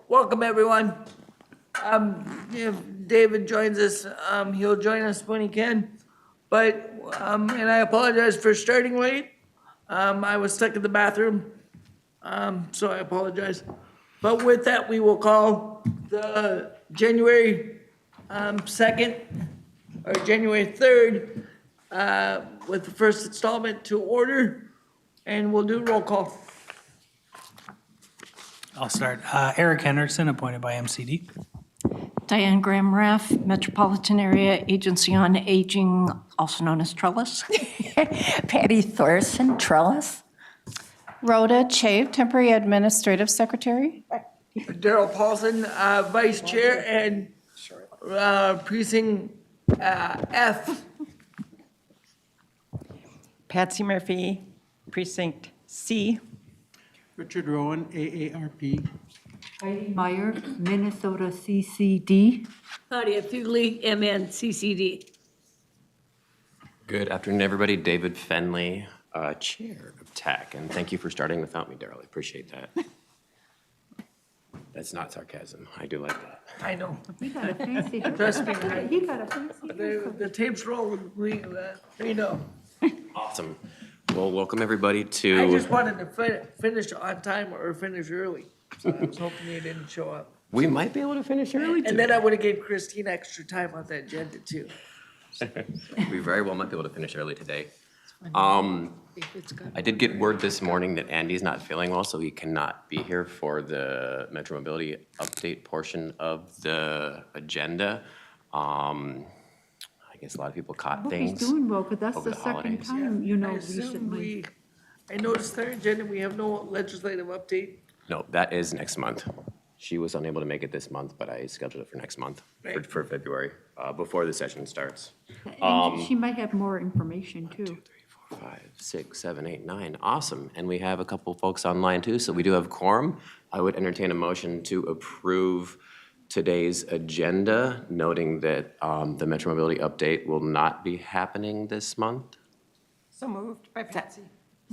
Welcome, everyone. If David joins us, he'll join us when he can. But, and I apologize for starting late. I was stuck in the bathroom, so I apologize. But with that, we will call the January 2nd or January 3rd with the first installment to order, and we'll do roll call. I'll start. Eric Henderson, appointed by MCD. Diane Graham-Raff, Metropolitan Area Agency on Aging, also known as Trellis. Patty Thorson, Trellis. Rhoda Chave, Temporary Administrative Secretary. Darrell Paulsen, Vice Chair, and Precinct F. Patsy Murphy, Precinct C. Richard Rowan, AARP. Heidi Meyer, Minnesota CCD. Claudia Fugly, MNCCD. Good afternoon, everybody. David Fenley, Chair of TAAC, and thank you for starting without me, Darrell. I appreciate that. That's not sarcasm. I do like that. I know. He got a fancy haircut. Trust me. He got a fancy haircut. The tapes roll, we know. Awesome. Well, welcome everybody I to, just wanted to finish on time or finish early. So I was hoping you didn't show up. we might be able to finish early And today. then I would have gave Christine extra time on the agenda too. We very well might be able to finish early today. I did get word this morning that Andy's not feeling well, so he cannot be here for the Metro Mobility update portion of the agenda. I guess a lot of people caught I hope things. he's doing well, because that's over the the second holidays. time, you know, I assume recently. I noticed their agenda, we have no legislative update. No, that is next month. She was unable to make it this month, but I scheduled it for next month, Right. for February, before the session starts. And she might have more information too. 3, 4, 5, 6, 7, 8, 9. Awesome. And we have a couple folks online too, so we do have quorum. I would entertain a motion to approve today's agenda, noting that the Metro Mobility update will not be happening this month. So moved by Patsy.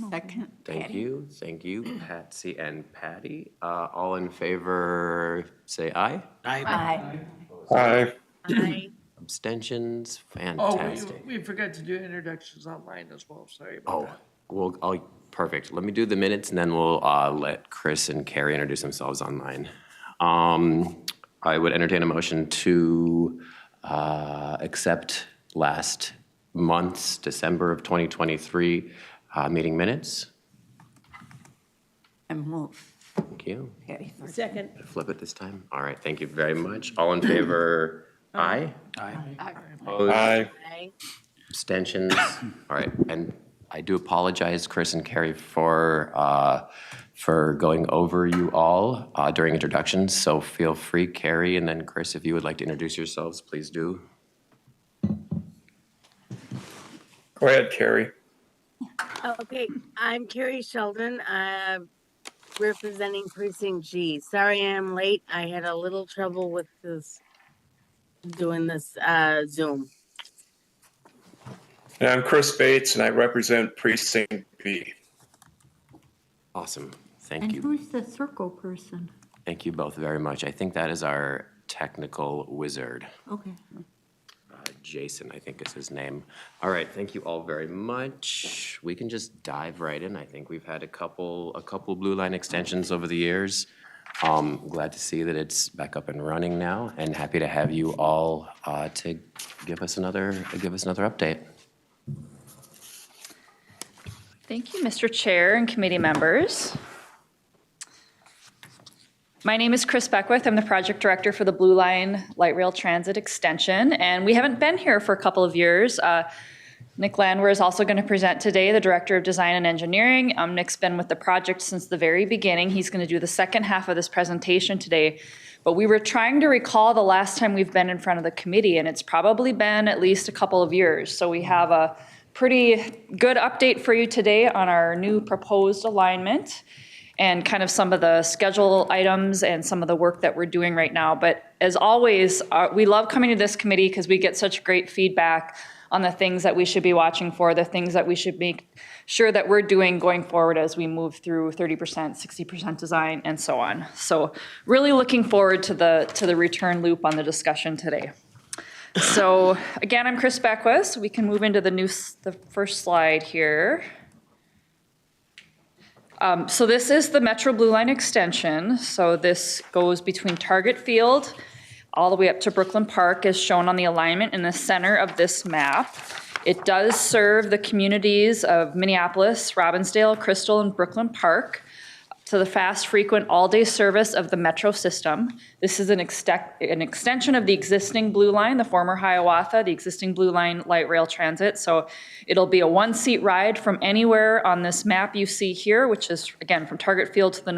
Second, Thank Patty. you, Patsy and Patty. All in favor, say aye. Aye. Aye. Abstentions, Oh, fantastic. we forgot to do introductions online as well, sorry about Oh, that. well, perfect. Let me do the minutes and then we'll let Chris and Carrie introduce themselves online. I would entertain a motion to accept last month's December of 2023 meeting minutes. And move. Thank you. Patty Thorson. Second. Flip it this time. All right, thank you very much. All in favor, aye? Opposed? Aye. Aye. Abstentions? All right, and I do apologize, Chris and Carrie, for going over you all during introductions, so feel free, Carrie, and then Chris, if you would like to introduce yourselves, please do. Go ahead, Carrie. Okay, I'm Carrie Sheldon, representing Precinct G. Sorry I'm late. I had a little trouble with doing this Zoom. And I'm Chris Bates, and I represent Precinct B. Awesome, thank And you. who's the circle person? Thank you both very much. I think that is our technical wizard. Okay. Jason, I think is his name. All right, thank you all very much. We can just dive right in. I think we've had a couple Blue Line extensions over the years. Glad to see that it's back up and running now, and happy to have you all to give us another update. Thank you, Mr. Chair and committee members. My name is Chris Beckwith. I'm the project director for the Blue Line Light Rail Transit Extension, and we haven't been here for a couple of years. Nick Landwer is also going to present today, the Director of Design and Engineering. Nick's been with the project since the very beginning. He's going to do the second half of this presentation today. But we were trying to recall the last time we've been in front of the committee, and it's probably been at least a couple of years. So we have a pretty good update for you today on our new proposed alignment and kind of some of the schedule items and some of the work that we're doing right now. But as always, we love coming to this committee because we get such great feedback on the things that we should be watching for, the things that we should make sure that we're doing going forward as we move through 30%, 60% design, and so on. So really looking forward to the return loop on the discussion today. So again, I'm Chris Beckwith. So we can move into the first slide here. So this is the Metro Blue Line extension. So this goes between Target Field all the way up to Brooklyn Park, as shown on the alignment in the center of this map. It does serve the communities of Minneapolis, Robbinsdale, Crystal, and Brooklyn Park to the fast, frequent, all-day service of the Metro system. This is an extension of the existing Blue Line, the former Hiawatha, the existing Blue Line light rail transit. So it'll be a one-seat ride from anywhere on this map you see here, which is, again, from Target Field to the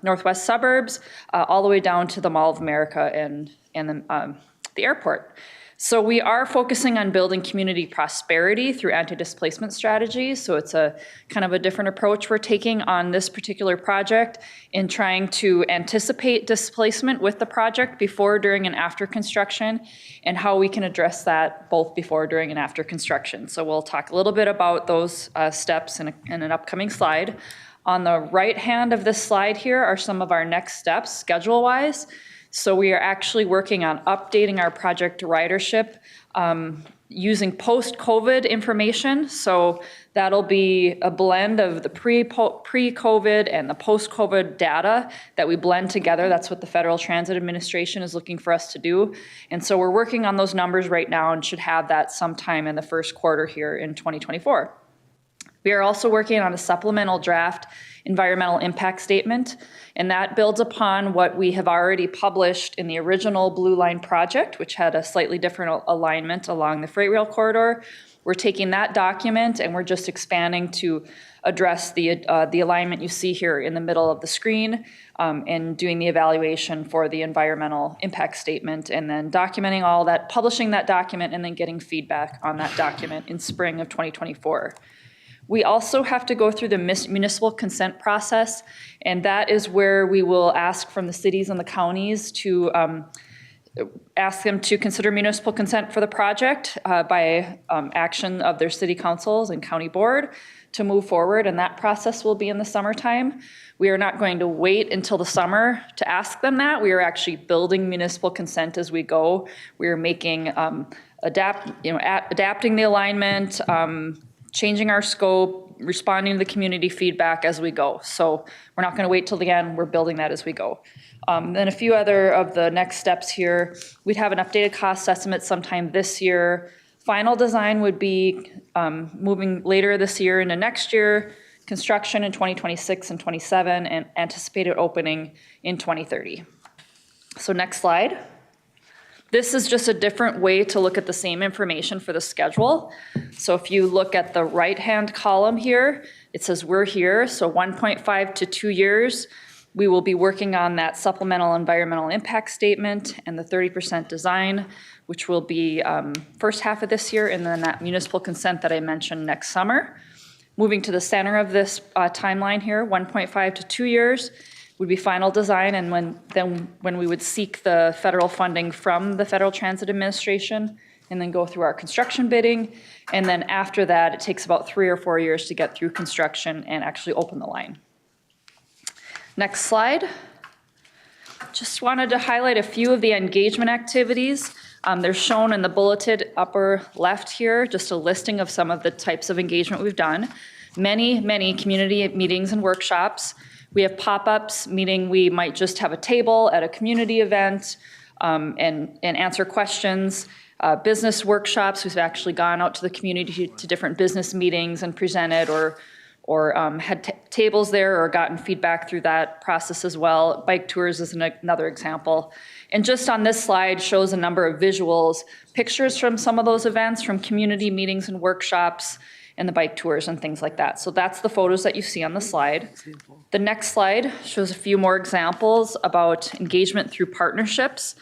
northwest suburbs, all the way down to the Mall of America and the airport. So we are focusing on building community prosperity through anti-displacement strategies. So it's a kind of a different approach we're taking on this particular project in trying to anticipate displacement with the project before, during, and after construction, and how we can address that both before, during, and after construction. So we'll talk a little bit about those steps in an upcoming slide. On the right hand of this slide here are some of our next steps schedule-wise. So we are actually working on updating our project ridership using post-COVID information. So that'll be a blend of the pre-COVID and the post-COVID data that we blend together. That's what the Federal Transit Administration is looking for us to do. And so we're working on those numbers right now and should have that sometime in the first quarter here in 2024. We are also working on a supplemental draft environmental impact statement, and that builds upon what we have already published in the original Blue Line project, which had a slightly different alignment along the freight rail corridor. We're taking that document and we're just expanding to address the alignment you see here in the middle of the screen, and doing the evaluation for the environmental impact statement, and then documenting all that, publishing that document, and then getting feedback on that document in spring of 2024. We also have to go through the municipal consent process, and that is where we will ask from the cities and the counties to ask them to consider municipal consent for the project by action of their city councils and county board to move forward, and that process will be in the summertime. We are not going to wait until the summer to ask them that. We are actually building municipal consent as we go. We are making adapting the alignment, changing our scope, responding to the community feedback as we go. So we're not going to wait till the end. We're building that as we go. Then a few other of the next steps here. We'd have an updated cost estimate sometime this year. Final design would be moving later this year into next year, construction in 2026 and 27, and anticipated opening in 2030. So next slide. This is just a different way to look at the same information for the schedule. So if you look at the right-hand column here, it says we're here, so 1.5 to 2 years. We will be working on that supplemental environmental impact statement and the 30% design, which will be first half of this year, and then that municipal consent that I mentioned next summer. Moving to the center of this timeline here, 1.5 to 2 years would be final design, and when we would seek the federal funding from the Federal Transit Administration, and then go through our construction bidding. And then after that, it takes about 3 or 4 years to get through construction and actually open the line. Next slide. Just wanted to highlight a few of the engagement activities. They're shown in the bulleted upper left here, just a listing of some of the types of engagement we've done. Many community meetings and workshops. We have pop-ups, meaning we might just have a table at a community event and answer questions. Business workshops, we've actually gone out to the community to different business meetings and presented or had tables there or gotten feedback through that process as well. Bike tours is another example. And just on this slide shows a number of visuals, pictures from some of those events, from community meetings and workshops, and the bike tours and things like that. So that's the photos that you see on the slide. The next slide shows a few more examples about engagement through partnerships.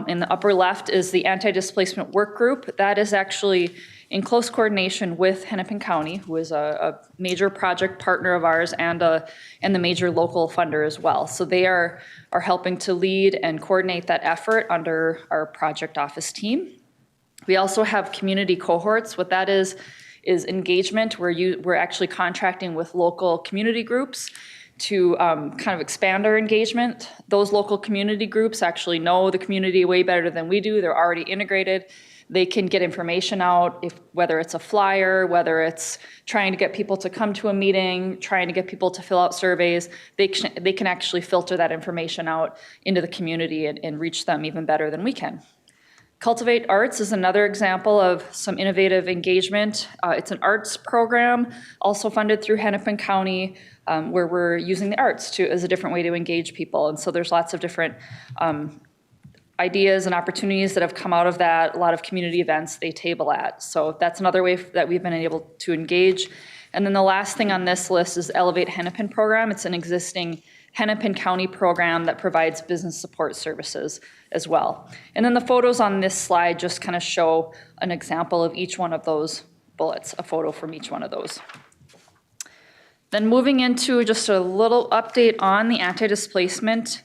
In the upper left is the anti-displacement work group. That is actually in close coordination with Hennepin County, who is a major project partner of ours and the major local funder as well. So they are helping to lead and coordinate that effort under our project office team. We also have community cohorts. What that is engagement where we're actually contracting with local community groups to kind of expand our engagement. Those local community groups actually know the community way better than we do. They're already integrated. They can get information out, whether it's a flyer, whether it's trying to get people to come to a meeting, trying to get people to fill out surveys. They can actually filter that information out into the community and reach them even better than we can. Cultivate Arts is another example of some innovative engagement. It's an arts program, also funded through Hennepin County, where we're using the arts as a different way to engage people. And so there's lots of different ideas and opportunities that have come out of that, a lot of community events they table at. So that's another way that we've been able to engage. And then the last thing on this list is Elevate Hennepin program. It's an existing Hennepin County program that provides business support services as well. And then the photos on this slide just kind of show an example of each one of those bullets, a photo from each one of those. Then moving into just a little update on the anti-displacement,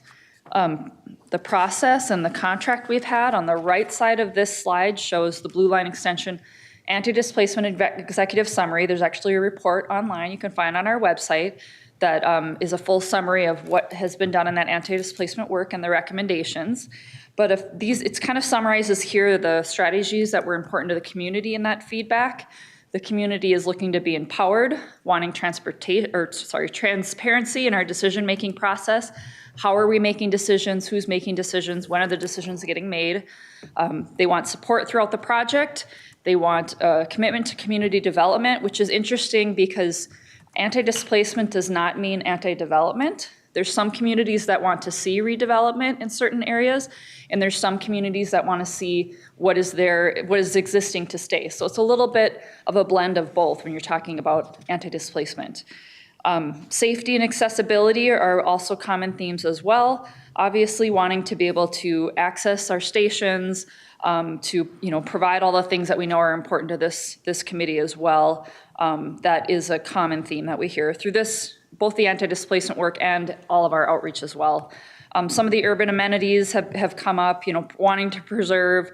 the process and the contract we've had. On the right side of this slide shows the Blue Line Extension Anti-Displacement Executive Summary. There's actually a report online you can find on our website that is a full summary of what has been done in that anti-displacement work and the recommendations. But it kind of summarizes here the strategies that were important to the community in that feedback. The community is looking to be empowered, wanting transparency in our decision-making process. How are we making decisions? Who's making decisions? When are the decisions getting made? They want support throughout the project. They want a commitment to community development, which is interesting because anti-displacement does not mean anti-development. There's some communities that want to see redevelopment in certain areas, and there's some communities that want to see what is existing to stay. So it's a little bit of a blend of both when you're talking about anti-displacement. Safety and accessibility are also common themes as well. Obviously, wanting to be able to access our stations, to provide all the things that we know are important to this committee as well. That is a common theme that we hear through both the anti-displacement work and all of our outreach as well. Some of the urban amenities have come up, wanting to preserve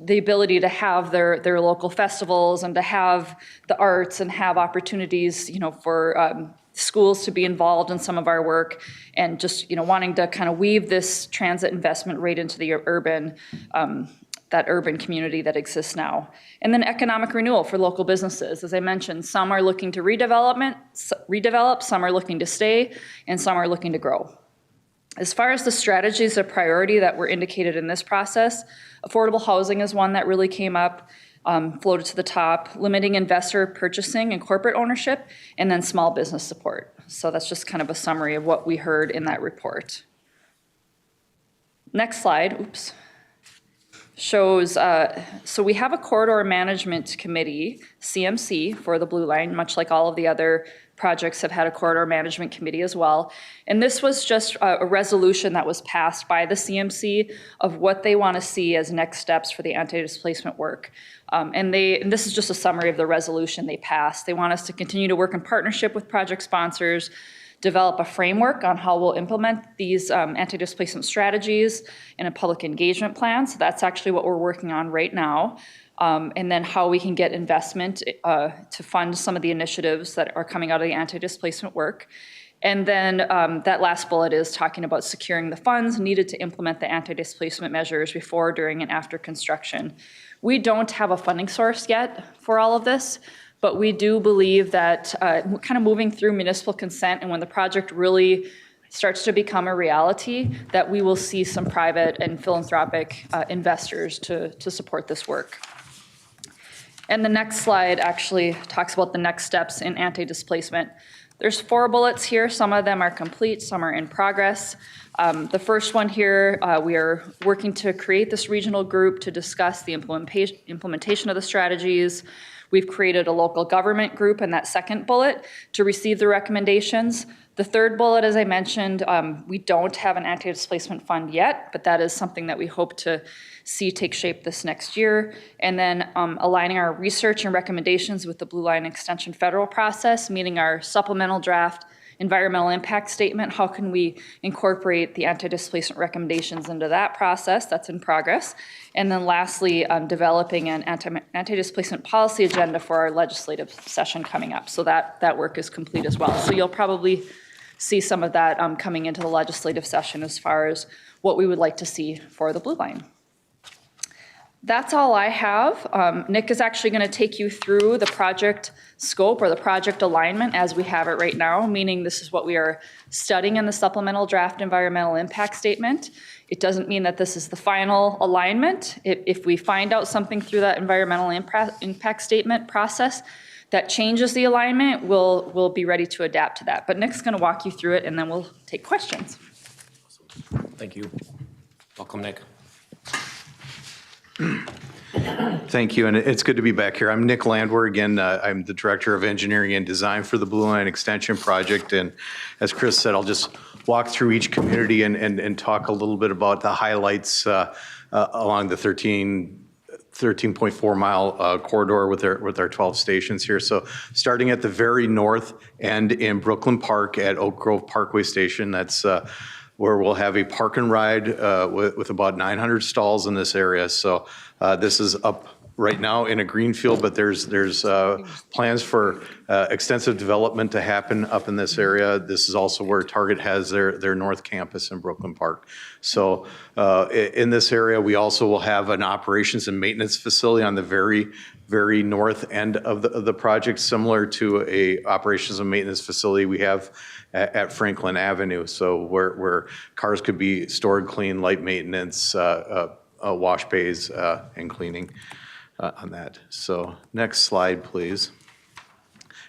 the ability to have their local festivals and to have the arts and have opportunities, for schools to be involved in some of our work, and just wanting to kind of weave this transit investment right into the urban community that exists now. And then economic renewal for local businesses. As I mentioned, some are looking to redevelop, some are looking to stay, and some are looking to grow. As far as the strategies of priority that were indicated in this process, affordable housing is one that really came up, floated to the top, limiting investor purchasing and corporate ownership, and then small business support. So that's just kind of a summary of what we heard in that report. Next slide, shows, so we have a corridor management committee, CMC, for the Blue Line, much like all of the other projects have had a corridor management committee as well. And this was just a resolution that was passed by the CMC of what they want to see as next steps for the anti-displacement work. And this is just a summary of the resolution they passed. They want us to continue to work in partnership with project sponsors, develop a framework on how we'll implement these anti-displacement strategies in a public engagement plan. So that's actually what we're working on right now. And then how we can get investment to fund some of the initiatives that are coming out of the anti-displacement work. And then that last bullet is talking about securing the funds needed to implement the anti-displacement measures before, during, and after construction. We don't have a funding source yet for all of this, but we do believe that kind of moving through municipal consent and when the project really starts to become a reality, that we will see some private and philanthropic investors to support this work. And the next slide actually talks about the next steps in anti-displacement. There's 4 bullets here. Some of them are complete, some are in progress. The first one here, we are working to create this regional group to discuss the implementation of the strategies. We've created a local government group in that second bullet to receive the recommendations. The third bullet, as I mentioned, we don't have an anti-displacement fund yet, but that is something that we hope to see take shape this next year. And then aligning our research and recommendations with the Blue Line Extension federal process, meaning our supplemental draft environmental impact statement. How can we incorporate the anti-displacement recommendations into that process? That's in progress. And then lastly, developing an anti-displacement policy agenda for our legislative session coming up. So that work is complete as well. So you'll probably see some of that coming into the legislative session as far as what we would like to see for the Blue Line. That's all I have. Nick is actually going to take you through the project scope or the project alignment as we have it right now, meaning this is what we are studying in the supplemental draft environmental impact statement. It doesn't mean that this is the final alignment. If we find out something through that environmental impact statement process that changes the alignment, we'll be ready to adapt to that. But Nick's going to walk you through it, and then we'll take questions. Thank you. Welcome, Nick. Thank you, and it's good to be back here. I'm Nick Landwer. Again, I'm the Director of Engineering and Design for the Blue Line Extension Project, and as Chris said, I'll just walk through each community and talk a little bit about the highlights along the 13.4 mile corridor with our 12 stations here. So starting at the very north end in Brooklyn Park at Oak Grove Parkway Station, that's where we'll have a park and ride with about 900 stalls in this area. So this is up right now in a greenfield, but there's plans for extensive development to happen up in this area. This is also where Target has their North Campus in Brooklyn Park. So in this area, we also will have an operations and maintenance facility on the very north end of the project, similar to a operations and maintenance facility we have at Franklin Avenue. So where cars could be stored, clean, light maintenance, wash bays, and cleaning on that. So next slide, please.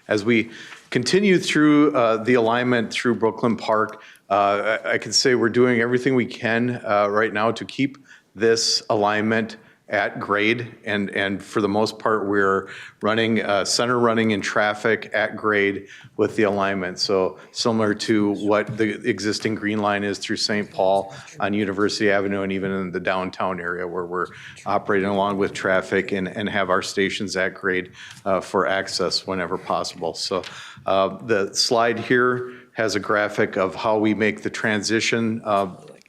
As we continue through the alignment through Brooklyn Park, I can say we're doing everything we can right now to keep this alignment at grade, and for the most part, we're running center running in traffic at grade with the alignment. So similar to what the existing green line is through St. Paul on University Avenue and even in the downtown area where we're operating along with traffic and have our stations at grade for access whenever possible. So the slide here has a graphic of how we make the transition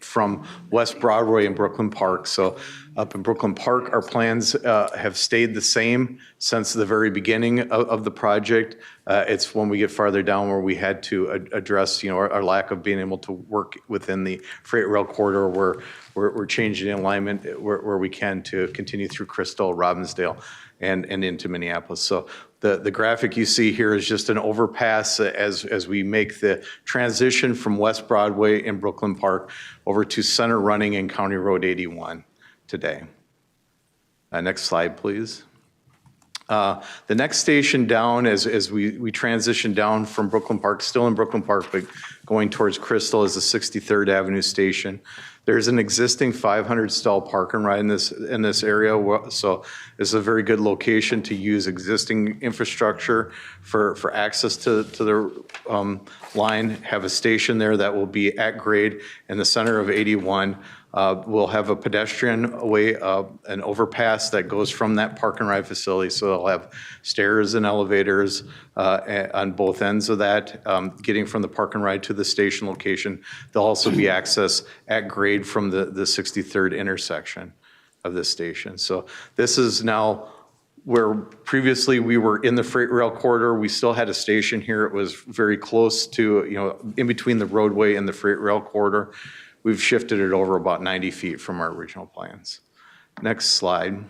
from West Broadway and Brooklyn Park. So up in Brooklyn Park, our plans have stayed the same since the very beginning of the project. It's when we get farther down where we had to address, our lack of being able to work within the freight rail corridor where we're changing the alignment where we can to continue through Crystal, Robbinsdale, and into Minneapolis. So the graphic you see here is just an overpass as we make the transition from West Broadway in Brooklyn Park over to center running in County Road 81 today. Next slide, please. The next station down as we transition down from Brooklyn Park, still in Brooklyn Park, but going towards Crystal, is the 63rd Avenue station. There's an existing 500 stall park and ride in this area, so it's a very good location to use existing infrastructure for access to the line. Have a station there that will be at grade in the center of 81. We'll have a pedestrian way, an overpass that goes from that park and ride facility. So they'll have stairs and elevators on both ends of that, getting from the park and ride to the station location. There'll also be access at grade from the 63rd intersection of this station. So this is now where previously we were in the freight rail corridor. We still had a station here. It was very close to, in between the roadway and the freight rail corridor. We've shifted it over about 90 feet from our original plans. Next slide.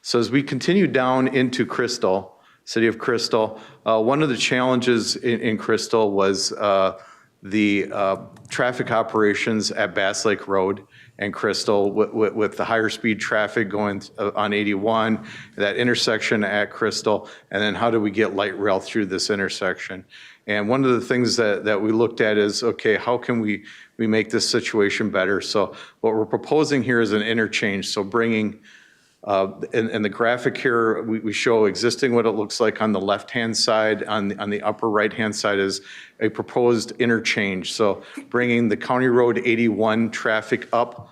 So as we continue down into Crystal, City of Crystal, one of the challenges in Crystal was the traffic operations at Bass Lake Road and Crystal with the higher speed traffic going on 81, that intersection at Crystal, and then how do we get light rail through this intersection? And one of the things that we looked at is, okay, how can we make this situation better? So what we're proposing here is an interchange. So bringing, in the graphic here, we show existing what it looks like on the left-hand side. On the upper right-hand side is a proposed interchange. So bringing the County Road 81 traffic up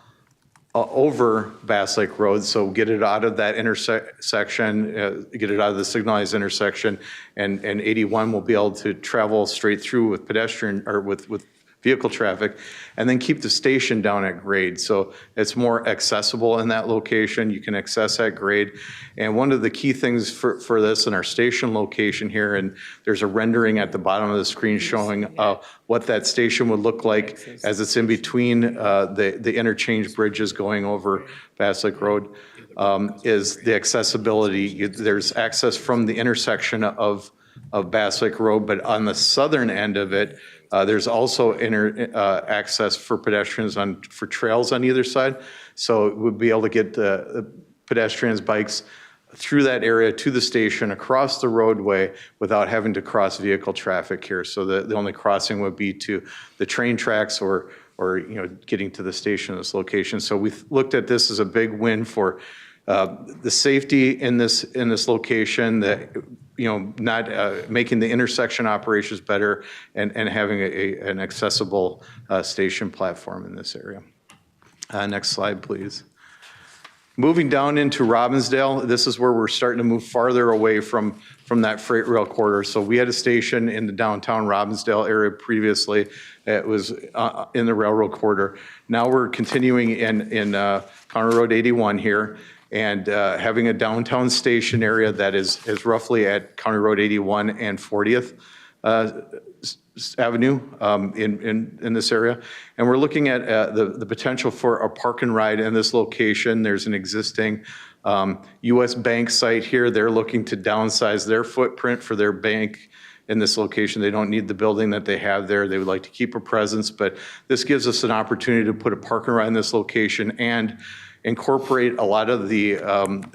over Bass Lake Road, so get it out of that intersection, get it out of the signalized intersection, and 81 will be able to travel straight through with pedestrian, or with vehicle traffic, and then keep the station down at grade. So it's more accessible in that location. You can access that grade. And one of the key things for this in our station location here, and there's a rendering at the bottom of the screen showing what that station would look like as it's in between the interchange bridges going over Bass Lake Road, is the accessibility. There's access from the intersection of Bass Lake Road, but on the southern end of it, there's also access for pedestrians for trails on either side. So we'll be able to get the pedestrians, bikes through that area to the station, across the roadway without having to cross vehicle traffic here. So the only crossing would be to the train tracks or getting to the station at this location. So we've looked at this as a big win for the safety in this location, that not making the intersection operations better, and having an accessible station platform in this area. Next slide, please. Moving down into Robbinsdale, this is where we're starting to move farther away from that freight rail corridor. So we had a station in the downtown Robbinsdale area previously. It was in the railroad corridor. Now we're continuing in County Road 81 here, and having a downtown station area that is roughly at County Road 81 and 40th Avenue in this area. And we're looking at the potential for a park and ride in this location. There's an existing U.S. Bank site here. They're looking to downsize their footprint for their bank in this location. They don't need the building that they have there. They would like to keep a presence, but this gives us an opportunity to put a park and ride in this location and incorporate a lot of the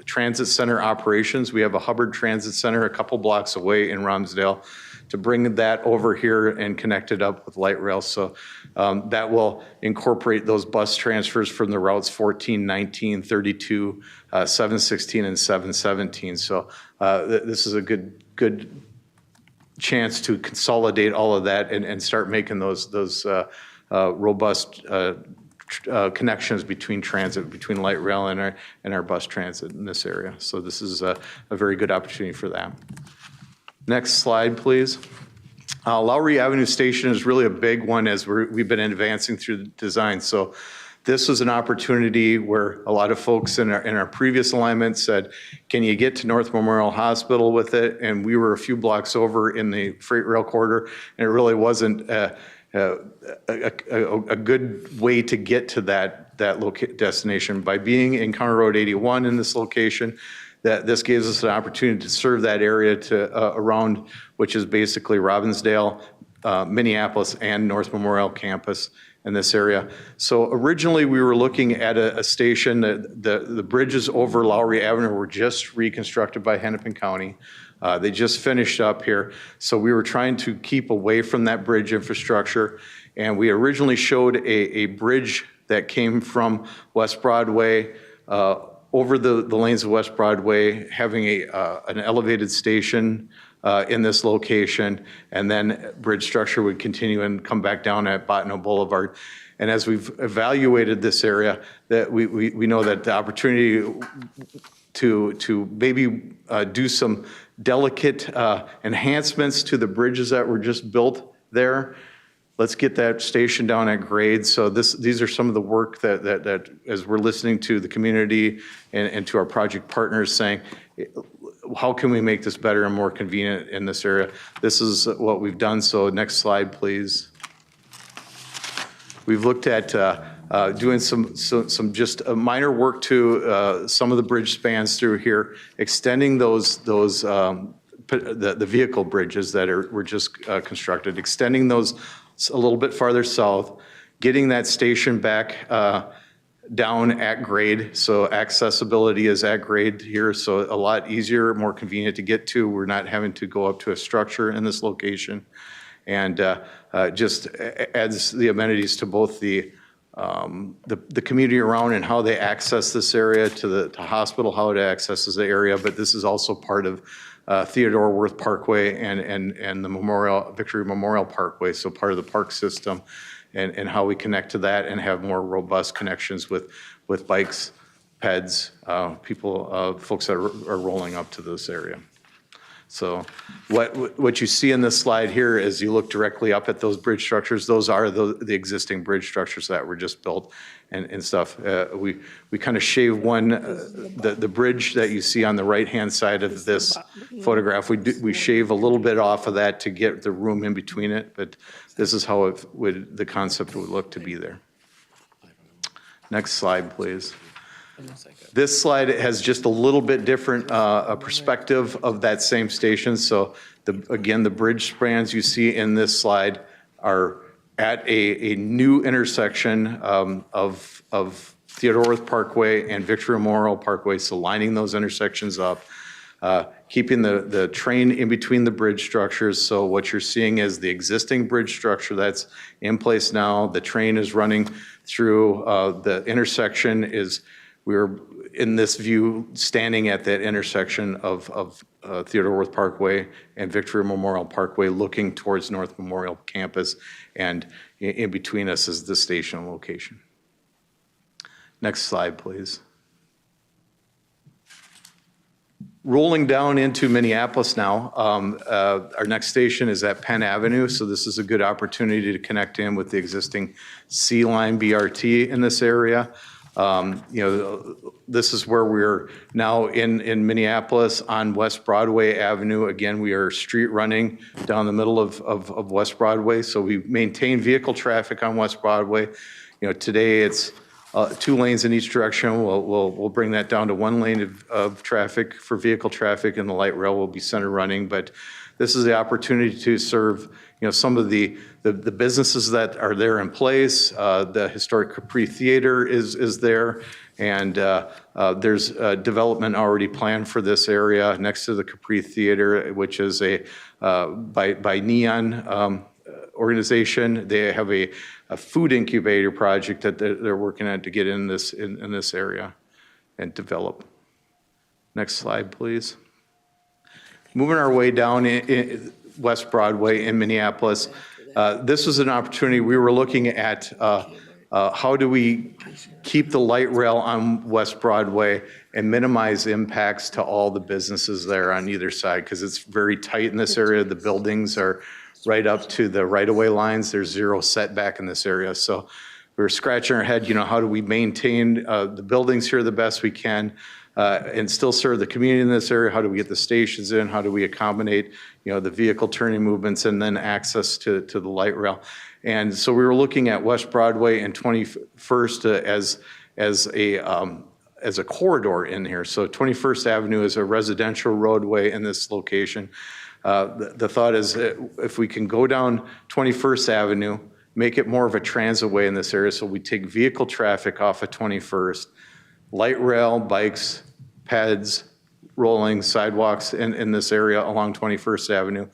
transit center operations. We have a Hubbard Transit Center a couple blocks away in Romsdale, to bring that over here and connect it up with light rail. So that will incorporate those bus transfers from the routes 14, 19, 32, 716, and 717. So this is a good chance to consolidate all of that and start making those robust connections between transit, between light rail and our bus transit in this area. So this is a very good opportunity for that. Next slide, please. Lowry Avenue Station is really a big one as we've been advancing through the design. So this was an opportunity where a lot of folks in our previous alignment said, can you get to North Memorial Hospital with it? And we were a few blocks over in the freight rail corridor, and it really wasn't a good way to get to that destination. By being in County Road 81 in this location, that this gives us an opportunity to serve that area to around, which is basically Robbinsdale, Minneapolis, and North Memorial campus in this area. So originally we were looking at a station that the bridges over Lowry Avenue were just reconstructed by Hennepin County. They just finished up here. So we were trying to keep away from that bridge infrastructure. And we originally showed a bridge that came from West Broadway over the lanes of West Broadway, having an elevated station in this location, and then bridge structure would continue and come back down at Bottineau Boulevard. And as we've evaluated this area, that we know that the opportunity to maybe do some delicate enhancements to the bridges that were just built there. Let's get that station down at grade. So these are some of the work that as we're listening to the community and to our project partners saying, how can we make this better and more convenient in this area? This is what we've done. So next slide, please. We've looked at doing some just minor work to some of the bridge spans through here, extending those the vehicle bridges that were just constructed, extending those a little bit farther south, getting that station back down at grade. So accessibility is at grade here, so a lot easier, more convenient to get to. We're not having to go up to a structure in this location, and just adds the amenities to both the community around and how they access this area, to the hospital, how it accesses the area. But this is also part of Theodore Wirth Parkway and the Victory Memorial Parkway, so part of the park system. and how we connect to that and have more robust connections with bikes, peds, folks that are rolling up to this area. So what you see in this slide here is you look directly up at those bridge structures. Those are the existing bridge structures that were just built and stuff. We kind of shave one, the bridge that you see on the right-hand side of this photograph, we shave a little bit off of that to get the room in between it, but this is how the concept would look to be there. Next slide, please. This slide has just a little bit different perspective of that same station. So again, the bridge spans you see in this slide are at a new intersection of Theodore Wirth Parkway and Victory Memorial Parkway. So lining those intersections up, keeping the train in between the bridge structures. So what you're seeing is the existing bridge structure that's in place now. The train is running through the intersection we're in this view standing at that intersection of Theodore Wirth Parkway and Victory Memorial Parkway looking towards North Memorial Campus, and in between us is the station location. Next slide, please. Rolling down into Minneapolis now, our next station is at Penn Avenue, so this is a good opportunity to connect in with the existing C-Line BRT in this area. This is where we're now in Minneapolis on West Broadway Avenue. Again, we are street running down the middle of West Broadway, so we maintain vehicle traffic on West Broadway. Today it's 2 lanes in each direction. We'll bring that down to 1 lane of traffic for vehicle traffic, and the light rail will be center running. But this is the opportunity to serve, some of the businesses that are there in place. The historic Capri Theater is there, and there's development already planned for this area next to the Capri Theater, which is by Neon organization. They have a food incubator project that they're working on to get in this area and develop. Next slide, please. Moving our way down in West Broadway in Minneapolis, this was an opportunity. We were looking at how do we keep the light rail on West Broadway and minimize impacts to all the businesses there on either side, because it's very tight in this area. The buildings are right up to the right-of-way lines. There's zero setback in this area. So we're scratching our head, how do we maintain the buildings here the best we can and still serve the community in this area? How do we get the stations in? How do we accommodate, the vehicle turning movements and then access to the light rail? And so we were looking at West Broadway and 21st as a corridor in here. So 21st Avenue is a residential roadway in this location. The thought is if we can go down 21st Avenue, make it more of a transit way in this area, so we take vehicle traffic off of 21st, light rail, bikes, peds, rolling sidewalks in this area along 21st Avenue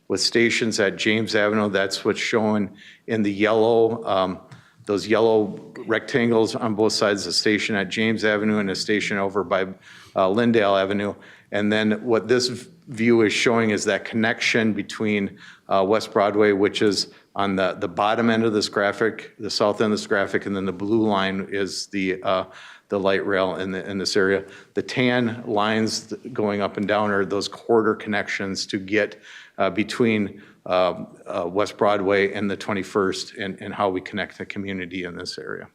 with stations at James Avenue. That's what's shown in the yellow, those yellow rectangles on both sides, a station at James Avenue and a station over by Lyndale Avenue. And then what this view is showing is that connection between West Broadway, which is on the bottom end of this graphic, the south end of this graphic, and then the blue line is the light rail in this area. The tan lines going up and down are those corridor connections to get between West Broadway and the 21st and how we connect the community in this area.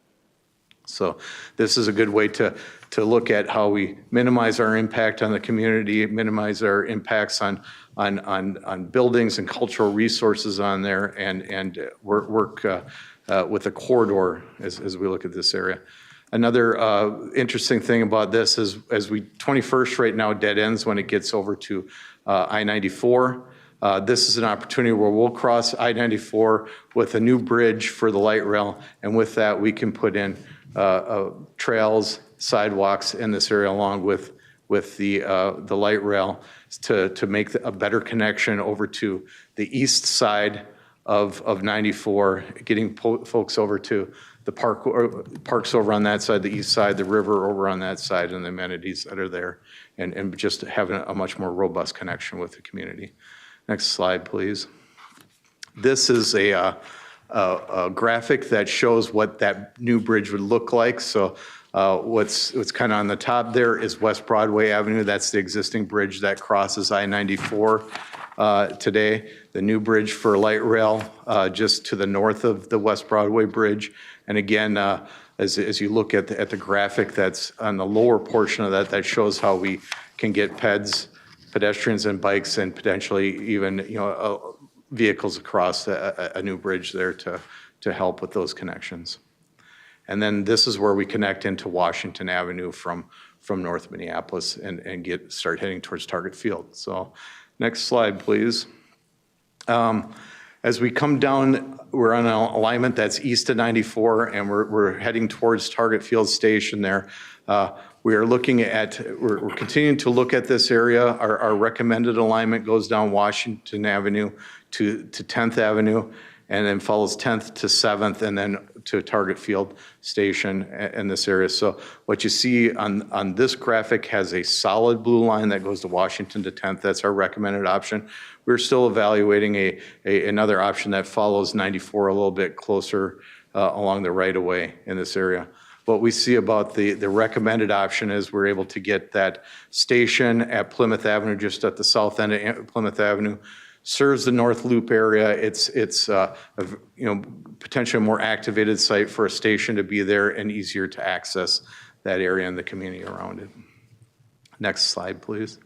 So this is a good way to look at how we minimize our impact on the community, minimize our impacts on buildings and cultural resources on there, and work with a corridor as we look at this area. Another interesting thing about this is 21st right now dead ends when it gets over to I-94. This is an opportunity where we'll cross I-94 with a new bridge for the light rail, and with that we can put in trails, sidewalks in this area along with the light rail to make a better connection over to the east side of 94, getting folks over to the parks over on that side, the east side, the river over on that side, and the amenities that are there, and just having a much more robust connection with the community. Next slide, please. This is a a graphic that shows what that new bridge would look like. So what's kind of on the top there is West Broadway Avenue. That's the existing bridge that crosses I-94 today. The new bridge for light rail just to the north of the West Broadway Bridge. And again, as you look at the graphic that's on the lower portion of that, that shows how we can get pedestrians and bikes and potentially even, vehicles across a new bridge there to help with those connections. And then this is where we connect into Washington Avenue from North Minneapolis and start heading towards Target Field. So next slide, please. As we come down, we're on an alignment that's east of 94, and we're heading towards Target Field Station there. We're continuing to look at this area. Our recommended alignment goes down Washington Avenue to 10th Avenue, and then follows 10th to 7th, and then to Target Field Station in this area. So what you see on this graphic has a solid blue line that goes to Washington to 10th. That's our recommended option. We're still evaluating another option that follows 94 a little bit closer along the right-of-way in this area. What we see about the recommended option is we're able to get that station at Plymouth Avenue, just at the south end of Plymouth Avenue, serves the North Loop area. It's potentially a more activated site for a station to be there and easier to access that area and the community around it. Next slide, please.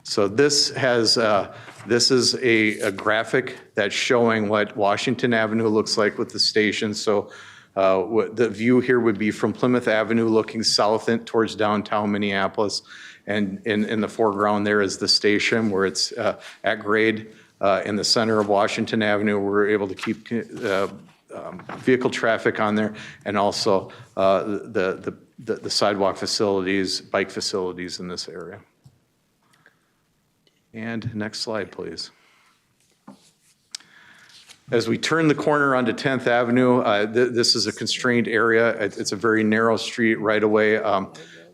So this is a graphic that's showing what Washington Avenue looks like with the station. So what the view here would be from Plymouth Avenue looking south towards downtown Minneapolis. And in the foreground there is the station where it's at grade in the center of Washington Avenue. We're able to keep vehicle traffic on there, and also the sidewalk facilities, bike facilities in this area. And next slide, please. As we turn the corner onto 10th Avenue, this is a constrained area. It's a very narrow street right away.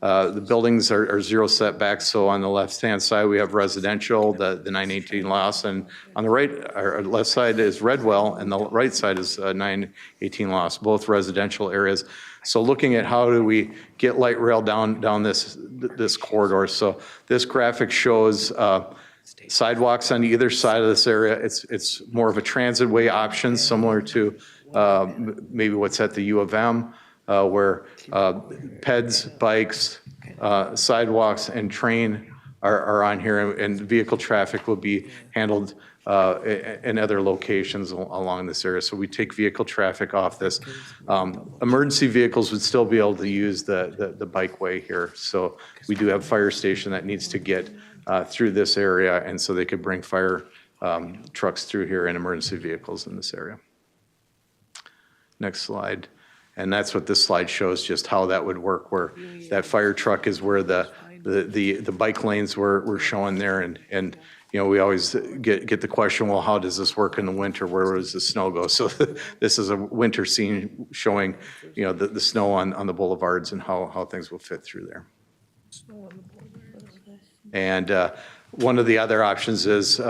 The buildings are zero setbacks, so on the left-hand side we have residential, the 918 Loss, and on the right, or left side is Redwell, and the right side is 918 Loss, both residential areas. So looking at how do we get light rail down this corridor. So this graphic shows sidewalks on either side of this area. It's more of a transit way option, similar to maybe what's at the U of M, where peds, bikes, sidewalks, and train are on here, and vehicle traffic will be handled in other locations along this area. So we take vehicle traffic off this. Emergency vehicles would still be able to use the bikeway here. So we do have a fire station that needs to get through this area, and so they could bring fire trucks through here and emergency vehicles in this area. Next slide. And that's what this slide shows, just how that would work, where that fire truck is where the bike lanes were showing there. And we always get the question, well, how does this work in the winter? Where does the snow go? So this is a winter scene showing, the snow on the boulevards and how things will fit through there. And one of the other options is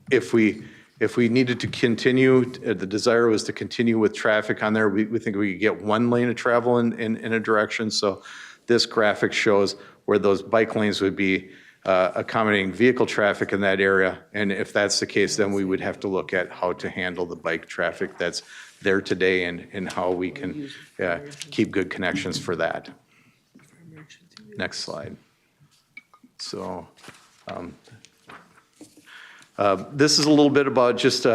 if we needed to continue, the desire was to continue with traffic on there, we think we could get one lane of travel in a direction. So this graphic shows where those bike lanes would be accommodating vehicle traffic in that area. And if that's the case, then we would have to look at how to handle the bike traffic that's there today and how we can keep good connections for that. Next slide. So this is a little bit about just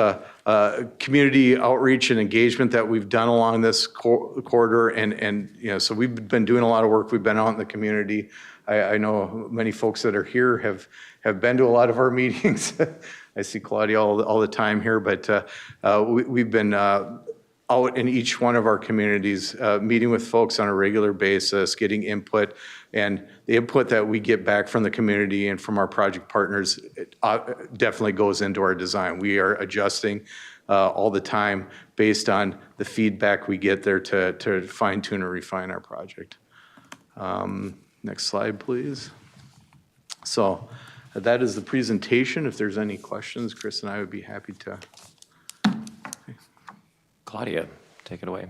community outreach and engagement that we've done along this corridor. And so we've been doing a lot of work. We've been out in the community. I know many folks that are here have been to a lot of our meetings. I see Claudia all the time here, but we've been out in each one of our communities, meeting with folks on a regular basis, getting input, and the input that we get back from the community and from our project partners definitely goes into our design. We are adjusting all the time based on the feedback we get there to fine tune and refine our project. Next slide, please. So that is the presentation. If there's any questions, Chris and I would be happy to Claudia, take it away.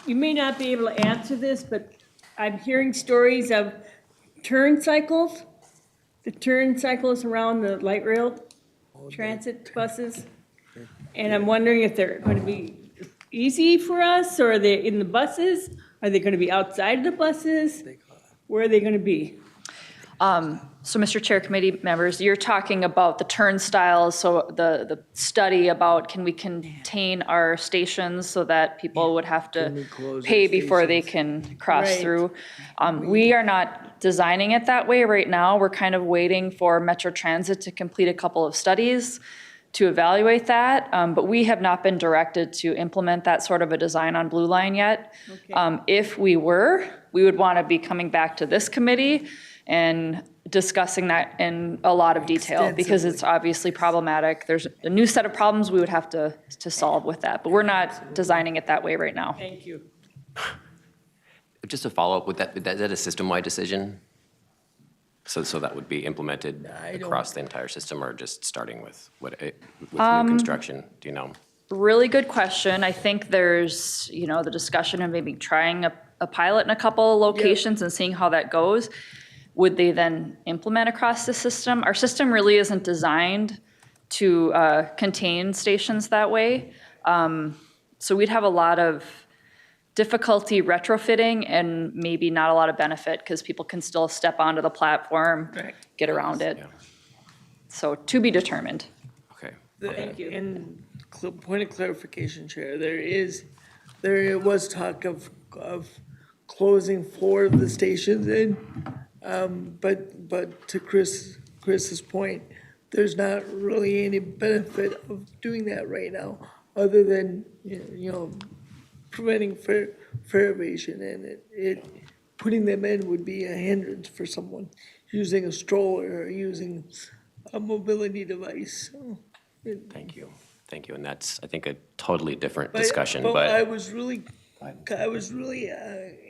You may not be able to answer this, but I'm hearing stories of turn cycles, the turn cycles around the light rail transit buses. And I'm wondering if they're going to be easy for us, or are they in the buses? Are they going to be outside the buses? Where are they going to be? So, Mr. Chair, committee members, you're talking about the turnstiles, so the study about can we contain our stations so that people would have to pay before they can cross Right. through. We are not designing it that way right now. We're kind of waiting for Metro Transit to complete a couple of studies to evaluate that, but we have not been directed to implement that sort of a design on Blue Line yet. If we were, we would want to be coming back to this committee and discussing that in a lot of detail, because it's obviously problematic. There's a new set of problems we would have to solve with that, but we're not designing it that way right now. Thank you. Just to follow up with that, is that a system-wide decision? So that would be implemented across the entire system, or just starting with new construction? Do you know? Really good question. I think there's, the discussion of maybe trying a pilot in a couple of locations and seeing how that goes. Would they then implement across the system? Our system really isn't designed to contain stations that way. So we'd have a lot of difficulty retrofitting and maybe not a lot of benefit, because people can still step onto the platform, get around it. So to be determined. Okay. Thank you. And point of clarification, Chair, there was talk of closing 4 of the stations but to Chris's point, there's not really any benefit of doing that right now, other than, preventing fare evasion, and putting them in would be a hindrance for someone using a stroller or using a mobility device. So, Thank you. And that's, I think, a totally different But discussion, I was really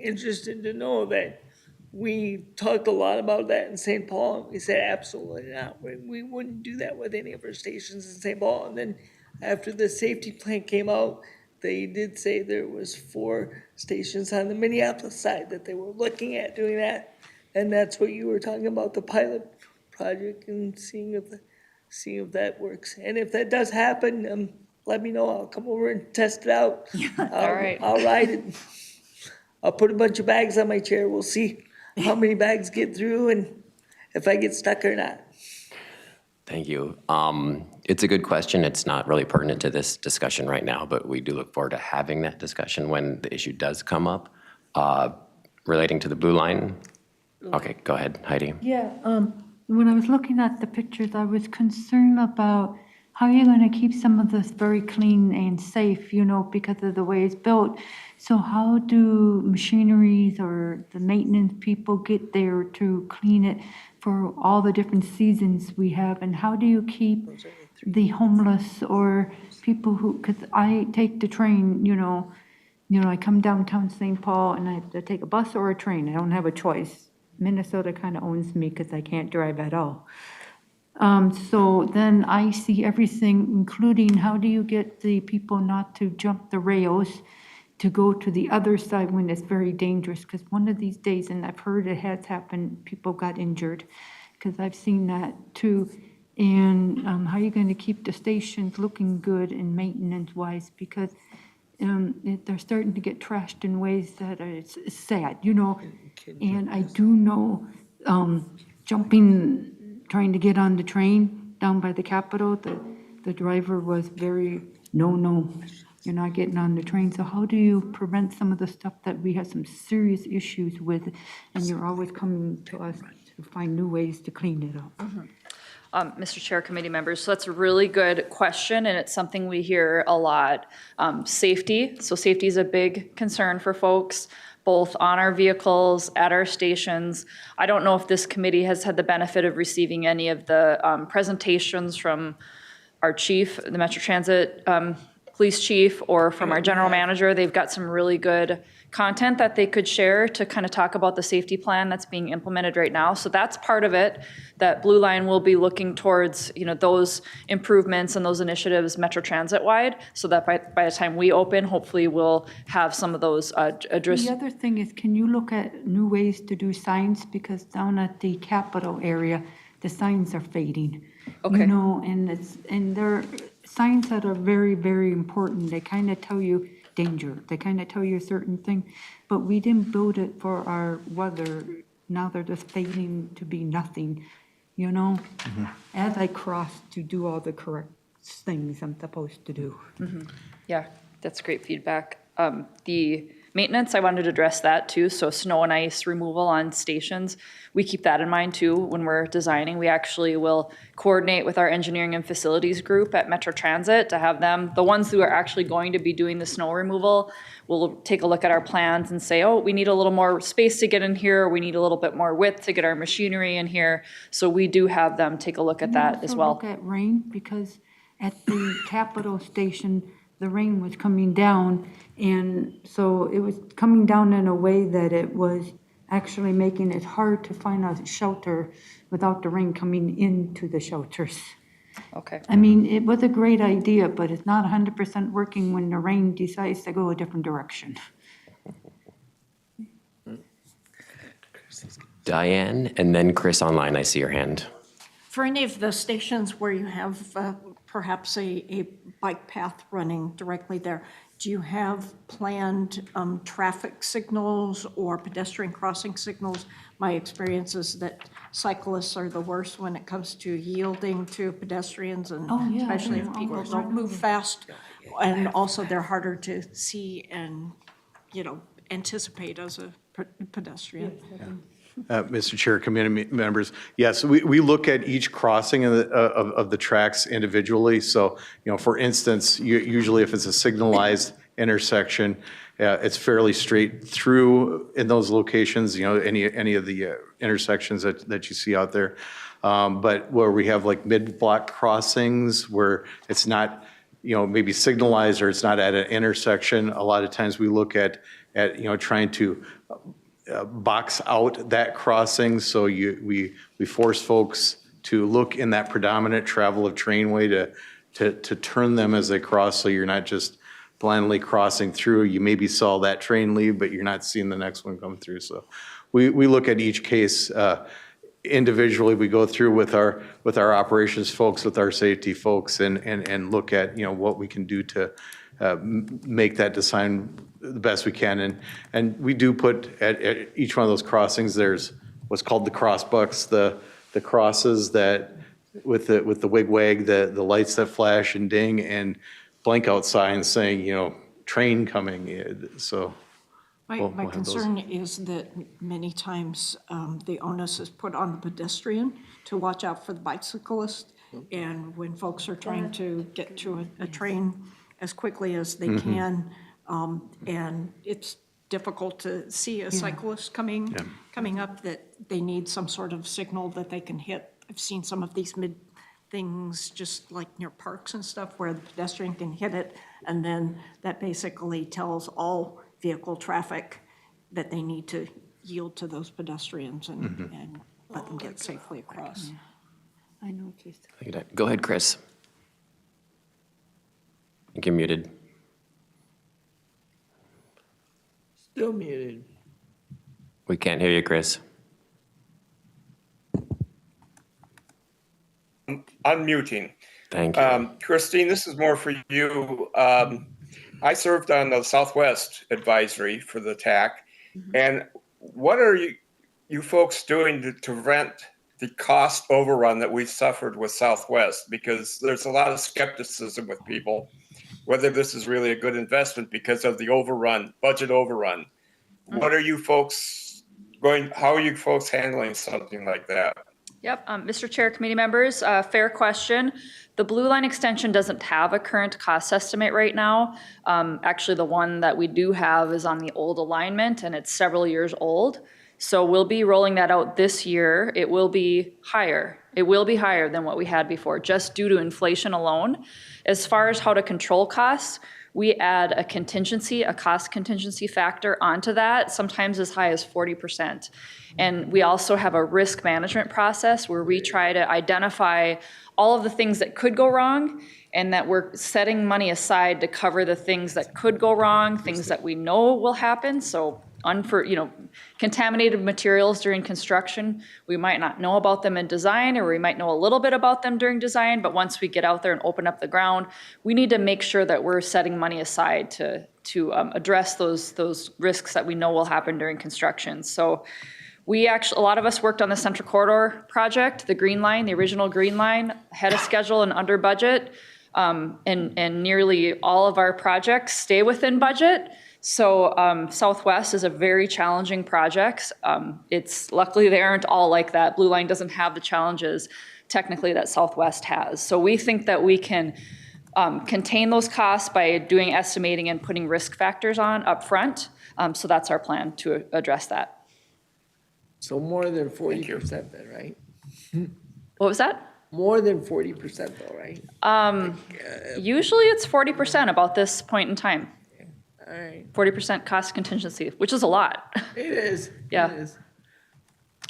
interested to know that we talked a lot about that in St. Paul, and we said absolutely not. We wouldn't do that with any of our stations in St. Paul. And then after the safety plan came out, they did say there was 4 stations on the Minneapolis side that they were looking at doing that. And that's what you were talking about, the pilot project, and seeing if that works. And if that does happen, let me know. I'll come over and test it out. All right. I'll ride it. I'll put a bunch of bags on my chair. We'll see how many bags get through and if I get stuck or not. Thank you. It's a good question. It's not really pertinent to this discussion right now, but we do look forward to having that discussion when the issue does come up relating to the Blue Line. Okay, go ahead, Heidi. Yeah, when I was looking at the pictures, I was concerned about how you're going to keep some of this very clean and safe, because of the way it's built. So how do machineries or the maintenance people get there to clean it for all the different seasons we have? And how do you keep the homeless or people who, because I take the train, I come downtown St. Paul and I have to take a bus or a train. I don't have a choice. Minnesota kind of owns me because I can't drive at all. So then I see everything, including how do you get the people not to jump the rails to go to the other side when it's very dangerous? Because one of these days, and I've heard it has happened, people got injured, because I've seen that too. And how are you going to keep the stations looking good and maintenance-wise? Because they're starting to get trashed in ways that it's sad, And I do know trying to get on the train down by the Capitol, the driver was very, no, you're not getting on the train. So how do you prevent some of the stuff that we have some serious issues with, and you're always coming to us to find new ways to clean it up? Mr. Chair, committee members, so that's a really good question, and it's something we hear a lot. Safety, so safety is a big concern for folks, both on our vehicles, at our stations. I don't know if this committee has had the benefit of receiving any of the presentations from our chief, the Metro Transit police chief, or from our general manager. They've got some really good content that they could share to kind of talk about the safety plan that's being implemented right now. So that's part of it, that Blue Line will be looking towards, those improvements and those initiatives Metro Transit wide, so that by the time we open, hopefully we'll have some of those addressed. The other thing is, can you look at new ways to do signs? Because down at the Capitol area, the signs are fading. Okay. And they're signs that are very, very important. They kind of tell you danger. They kind of tell you a certain thing, but we didn't build it for our weather. Now they're just fading to be nothing, as I cross to do all the correct things I'm supposed to do. Yeah, that's great feedback. The maintenance, I wanted to address that too. So snow and ice removal on stations, we keep that in mind too when we're designing. We actually will coordinate with our engineering and facilities group at Metro Transit to have them, the ones who are actually going to be doing the snow removal, we'll take a look at our plans and say, oh, we need a little more space to get in here. We need a little bit more width to get our machinery in here. So we do have them take a look at that as well. Look at rain, because at the Capitol Station, the rain was coming down, and so it was coming down in a way that it was actually making it hard to find a shelter without the rain coming into the shelters. Okay. I mean, it was a great idea, but it's not 100% working when the rain decides to go a different direction. Diane, and then Chris online, I see your hand. For any of the stations where you have perhaps a bike path running directly there, do you have planned traffic signals or pedestrian crossing signals? My experience is that cyclists are the worst when it comes to yielding to pedestrians, and especially if people don't move fast. And also they're harder to see and, anticipate as a pedestrian. Mr. Chair, committee members, yes, we look at each crossing of the tracks individually. So, for instance, usually if it's a signalized intersection, it's fairly straight through in those locations, any of the intersections that you see out there. But where we have like mid-block crossings where it's not, maybe signalized or it's not at an intersection, a lot of times we look at trying to box out that crossing, so we force folks to look in that predominant travel of trainway to turn them as they cross, so you're not just blindly crossing through. You maybe saw that train leave, but you're not seeing the next one come through. So we look at each case individually. We go through with our operations folks, with our safety folks, and look at what we can do to make that design the best we can. And we do put at each one of those crossings, there's what's called the cross bucks, the crosses that with the wig wag, the lights that flash and ding, and blank out signs saying, train coming. So My concern is that many times the onus is put on the pedestrian to watch out for the bicyclist. And when folks are trying to get to a train as quickly as they can, and it's difficult to see a cyclist coming up, that they need some sort of signal that they can hit. I've seen some of these mid things just like near parks and stuff where the pedestrian can hit it, and then that basically tells all vehicle traffic that they need to yield to those pedestrians and let them get safely across. I noticed. Go ahead, Chris. I think you're muted. Still muted. We can't hear you, Chris. Unmuting. Thank you. Christine, this is more for you. I served on the Southwest Advisory for the TAAC. And what are you folks doing to prevent the cost overrun that we suffered with Southwest? Because there's a lot of skepticism with people whether this is really a good investment because of the overrun, budget overrun. What are you folks how are you folks handling something like that? Yep, Mr. Chair, committee members, fair question. The Blue Line extension doesn't have a current cost estimate right now. Actually, the one that we do have is on the old alignment, and it's several years old. So we'll be rolling that out this year. It will be higher. It will be higher than what we had before, just due to inflation alone. As far as how to control costs, we add a contingency, a cost contingency factor onto that, sometimes as high as 40%. And we also have a risk management process where we try to identify all of the things that could go wrong, and that we're setting money aside to cover the things that could go wrong, things that we know will happen. So contaminated materials during construction, we might not know about them in design, or we might know a little bit about them during design, but once we get out there and open up the ground, we need to make sure that we're setting money aside to address those risks that we know will happen during construction. So a lot of us worked on the Central Corridor project, the Green Line, the original Green Line, ahead of schedule and under budget. And nearly all of our projects stay within budget. So Southwest is a very challenging project. Luckily they aren't all like that. Blue Line doesn't have the challenges technically that Southwest has. So we think that we can contain those costs by doing estimating and putting risk factors on up front. So that's our plan to address that. So more than 40% then, right? What was that? More than 40% though, right? Usually it's 40% about this point in time. All right. 40% cost contingency, which is a lot. It is. Yeah. It is.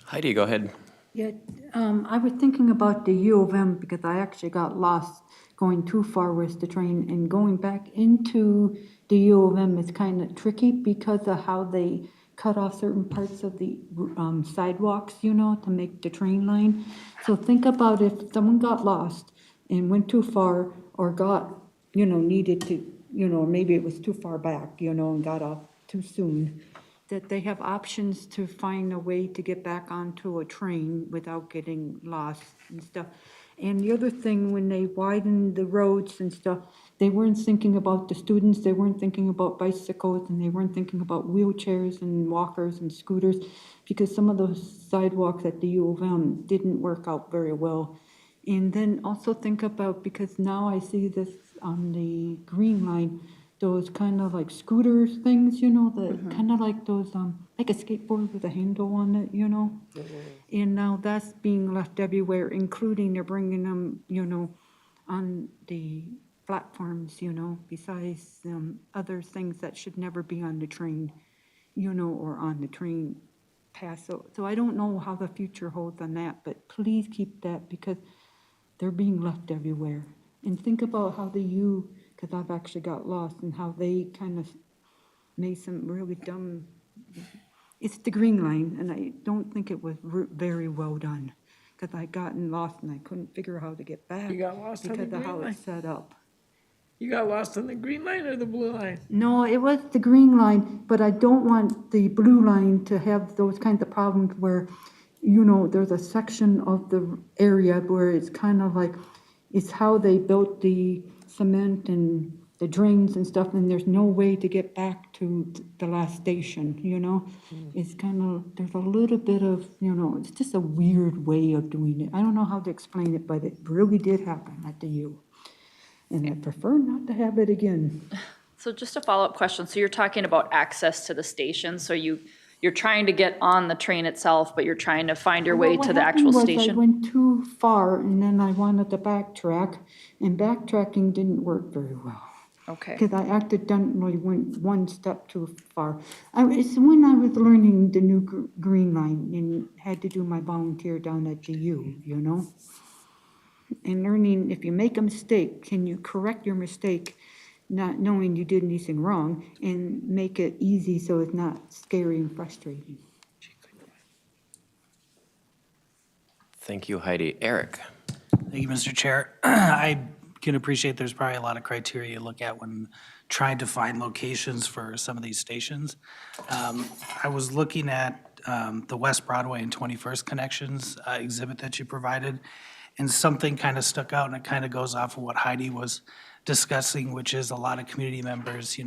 Heidi, go ahead. Yeah, I was thinking about the U of M because I actually got lost going too far with the train, and going back into the U of M is kind of tricky because of how they cut off certain parts of the sidewalks, to make the train line. So think about if someone got lost and went too far, or got, needed to, maybe it was too far back, and got off too soon, that they have options to find a way to get back onto a train without getting lost and stuff. And the other thing, when they widened the roads and stuff, they weren't thinking about the students, they weren't thinking about bicycles, and they weren't thinking about wheelchairs and walkers and scooters, because some of those sidewalks at the U of M didn't work out very well. And then also think about, because now I see this on the Green Line, those kind of like scooters things, kind of like those, like a skateboard with a handle on it, And now that's being left everywhere, including they're bringing them, on the platforms, besides other things that should never be on the train, or on the train path. So I don't know how the future holds on that, but please keep that, because they're being left everywhere. And think about how because I've actually got lost, and how they kind of made some really dumb, it's the Green Line, and I don't think it was very well done, because I gotten lost and I couldn't figure out how to get back. You got lost on the because of Green how Line? it's set up. You got lost on the Green Line or the Blue Line? No, it was the Green Line, but I don't want the Blue Line to have those kinds of problems where, there's a section of the area where it's kind of like, it's how they built the cement and the drains and stuff, and there's no way to get back to the last station, It's kind of, there's a little bit of, it's just a weird way of doing it. I don't know how to explain it, but it really did happen at the U. And I prefer not to have it again. So just a follow-up question. So you're talking about access to the station. So you're trying to get on the train itself, but you're trying to find your way to the actual What happened was station? I went too far, and then I wanted to backtrack, and backtracking didn't work very well. Okay. Because I accidentally went one step too far. It's when I was learning the new Green Line and had to do my volunteer down at the U, And learning, if you make a mistake, can you correct your mistake, not knowing you did anything wrong, and make it easy so it's not scary and frustrating. Thank you, Heidi. Eric? Thank you, Mr. Chair. I can appreciate there's probably a lot of criteria you look at when trying to find locations for some of these stations. I was looking at the West Broadway and 21st Connections exhibit that you provided, and something kind of stuck out, and it kind of goes off of what Heidi was discussing, which is a lot of community members,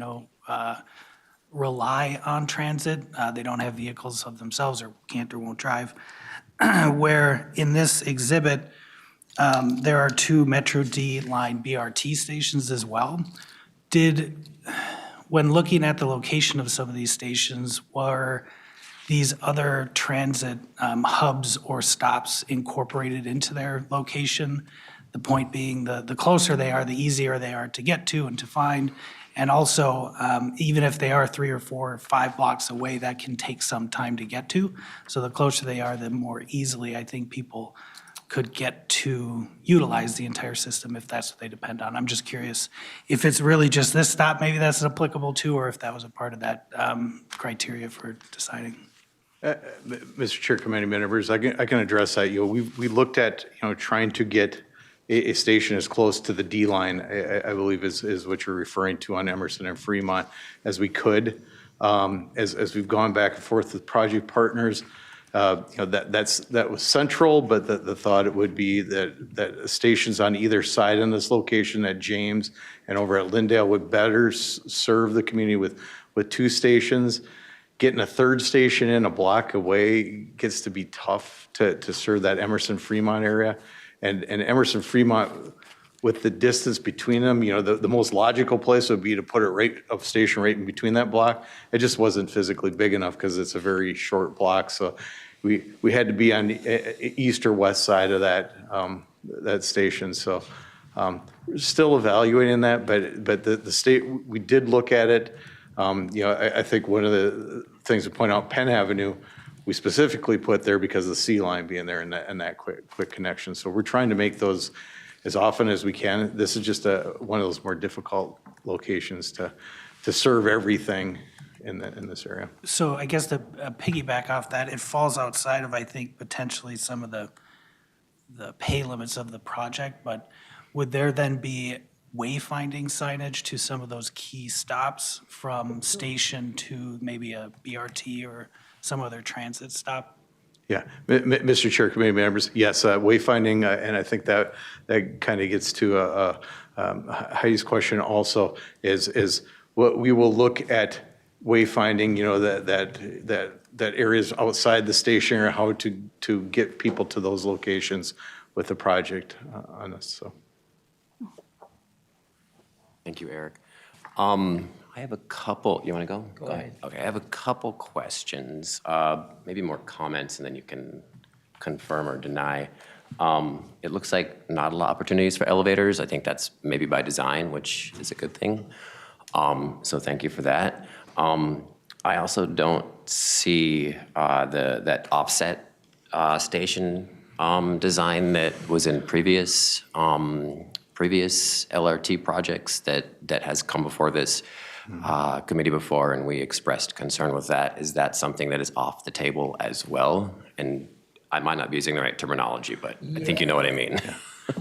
rely on transit. They don't have vehicles of themselves, or can't or won't drive. Where in this exhibit, there are 2 Metro D line BRT stations as well. When looking at the location of some of these stations, were these other transit hubs or stops incorporated into their location? The point being, the closer they are, the easier they are to get to and to find, And also, even if they are 3 or 4 or 5 blocks away, that can take some time to get to. So the closer they are, the more easily I think people could get to utilize the entire system if that's what they depend on. I'm just curious if it's really just this stop, maybe that's applicable to, or if that was a part of that criteria for deciding. Mr. Chair, committee members, I can address that. We looked at, trying to get a station as close to the D line, I believe is what you're referring to on Emerson and Fremont as we could. As we've gone back and forth with project partners, that was central, but the thought it would be that stations on either side in this location at James and over at Lindale would better serve the community with 2 stations. Getting a 3rd station in a block away gets to be tough to serve that Emerson Fremont area. And Emerson Fremont, with the distance between them, the most logical place would be to put a station right in between that block. It just wasn't physically big enough because it's a very short block. So we had to be on the east or west side of that station. So we're still evaluating that, but the state, we did look at it. I think one of the things to point out, Penn Avenue, we specifically put there because of the C line being there and that quick connection. So we're trying to make those as often as we can. This is just one of those more difficult locations to serve everything in this area. So I guess to piggyback off that, it falls outside of, I think, potentially some of the pay limits of the project, but would there then be wayfinding signage to some of those key stops from station to maybe a BRT or some other transit stop? Yeah, Mr. Chair, committee members, yes, wayfinding, and I think that kind of gets to Heidi's question also, is what we will look at wayfinding, that areas outside the station or how to get people to those locations with the project on this, so. Thank you, Eric. I have a couple, you want to go? Go ahead. Okay, I have a couple questions, maybe more comments, and then you can confirm or deny. It looks like not a lot of opportunities for elevators. I think that's maybe by design, which is a good thing. So thank you for that. I also don't see that offset station design that was in previous LRT projects that has come before this committee before, and we expressed concern with that. Is that something that is off the table as well? And I might not be using the right terminology, but I think you know what I mean.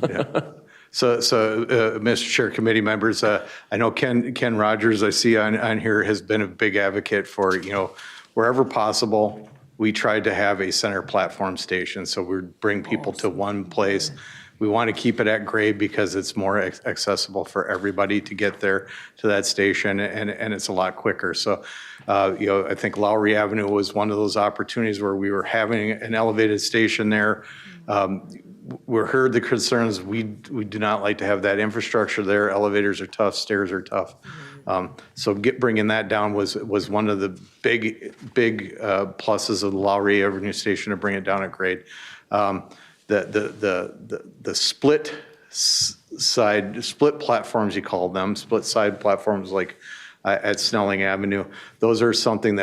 Yeah. So, Mr. Chair, committee members, I know Ken Rodgers, I see on here, has been a big advocate for, wherever possible, we tried to have a center platform station. So we bring people to one place. We want to keep it at grade because it's more accessible for everybody to get there to that station, and it's a lot quicker. So, I think Lowry Avenue was one of those opportunities where we were having an elevated station there. We heard the concerns. We do not like to have that infrastructure there. Elevators are tough, stairs are tough. So bringing that down was one of the big pluses of the Lowry Avenue station to bring it down at grade. The split platforms, you call them, split side platforms like at Snelling Avenue, those are something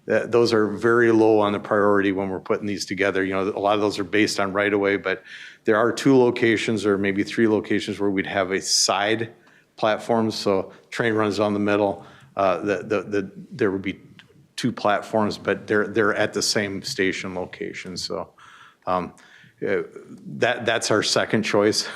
those are very low on the priority when we're putting these together. A lot of those are based on right of way, but there are 2 locations or maybe 3 locations where we'd have a side platform. So train runs down the middle. There would be 2 platforms, but they're at the same station location. So that's our second choice.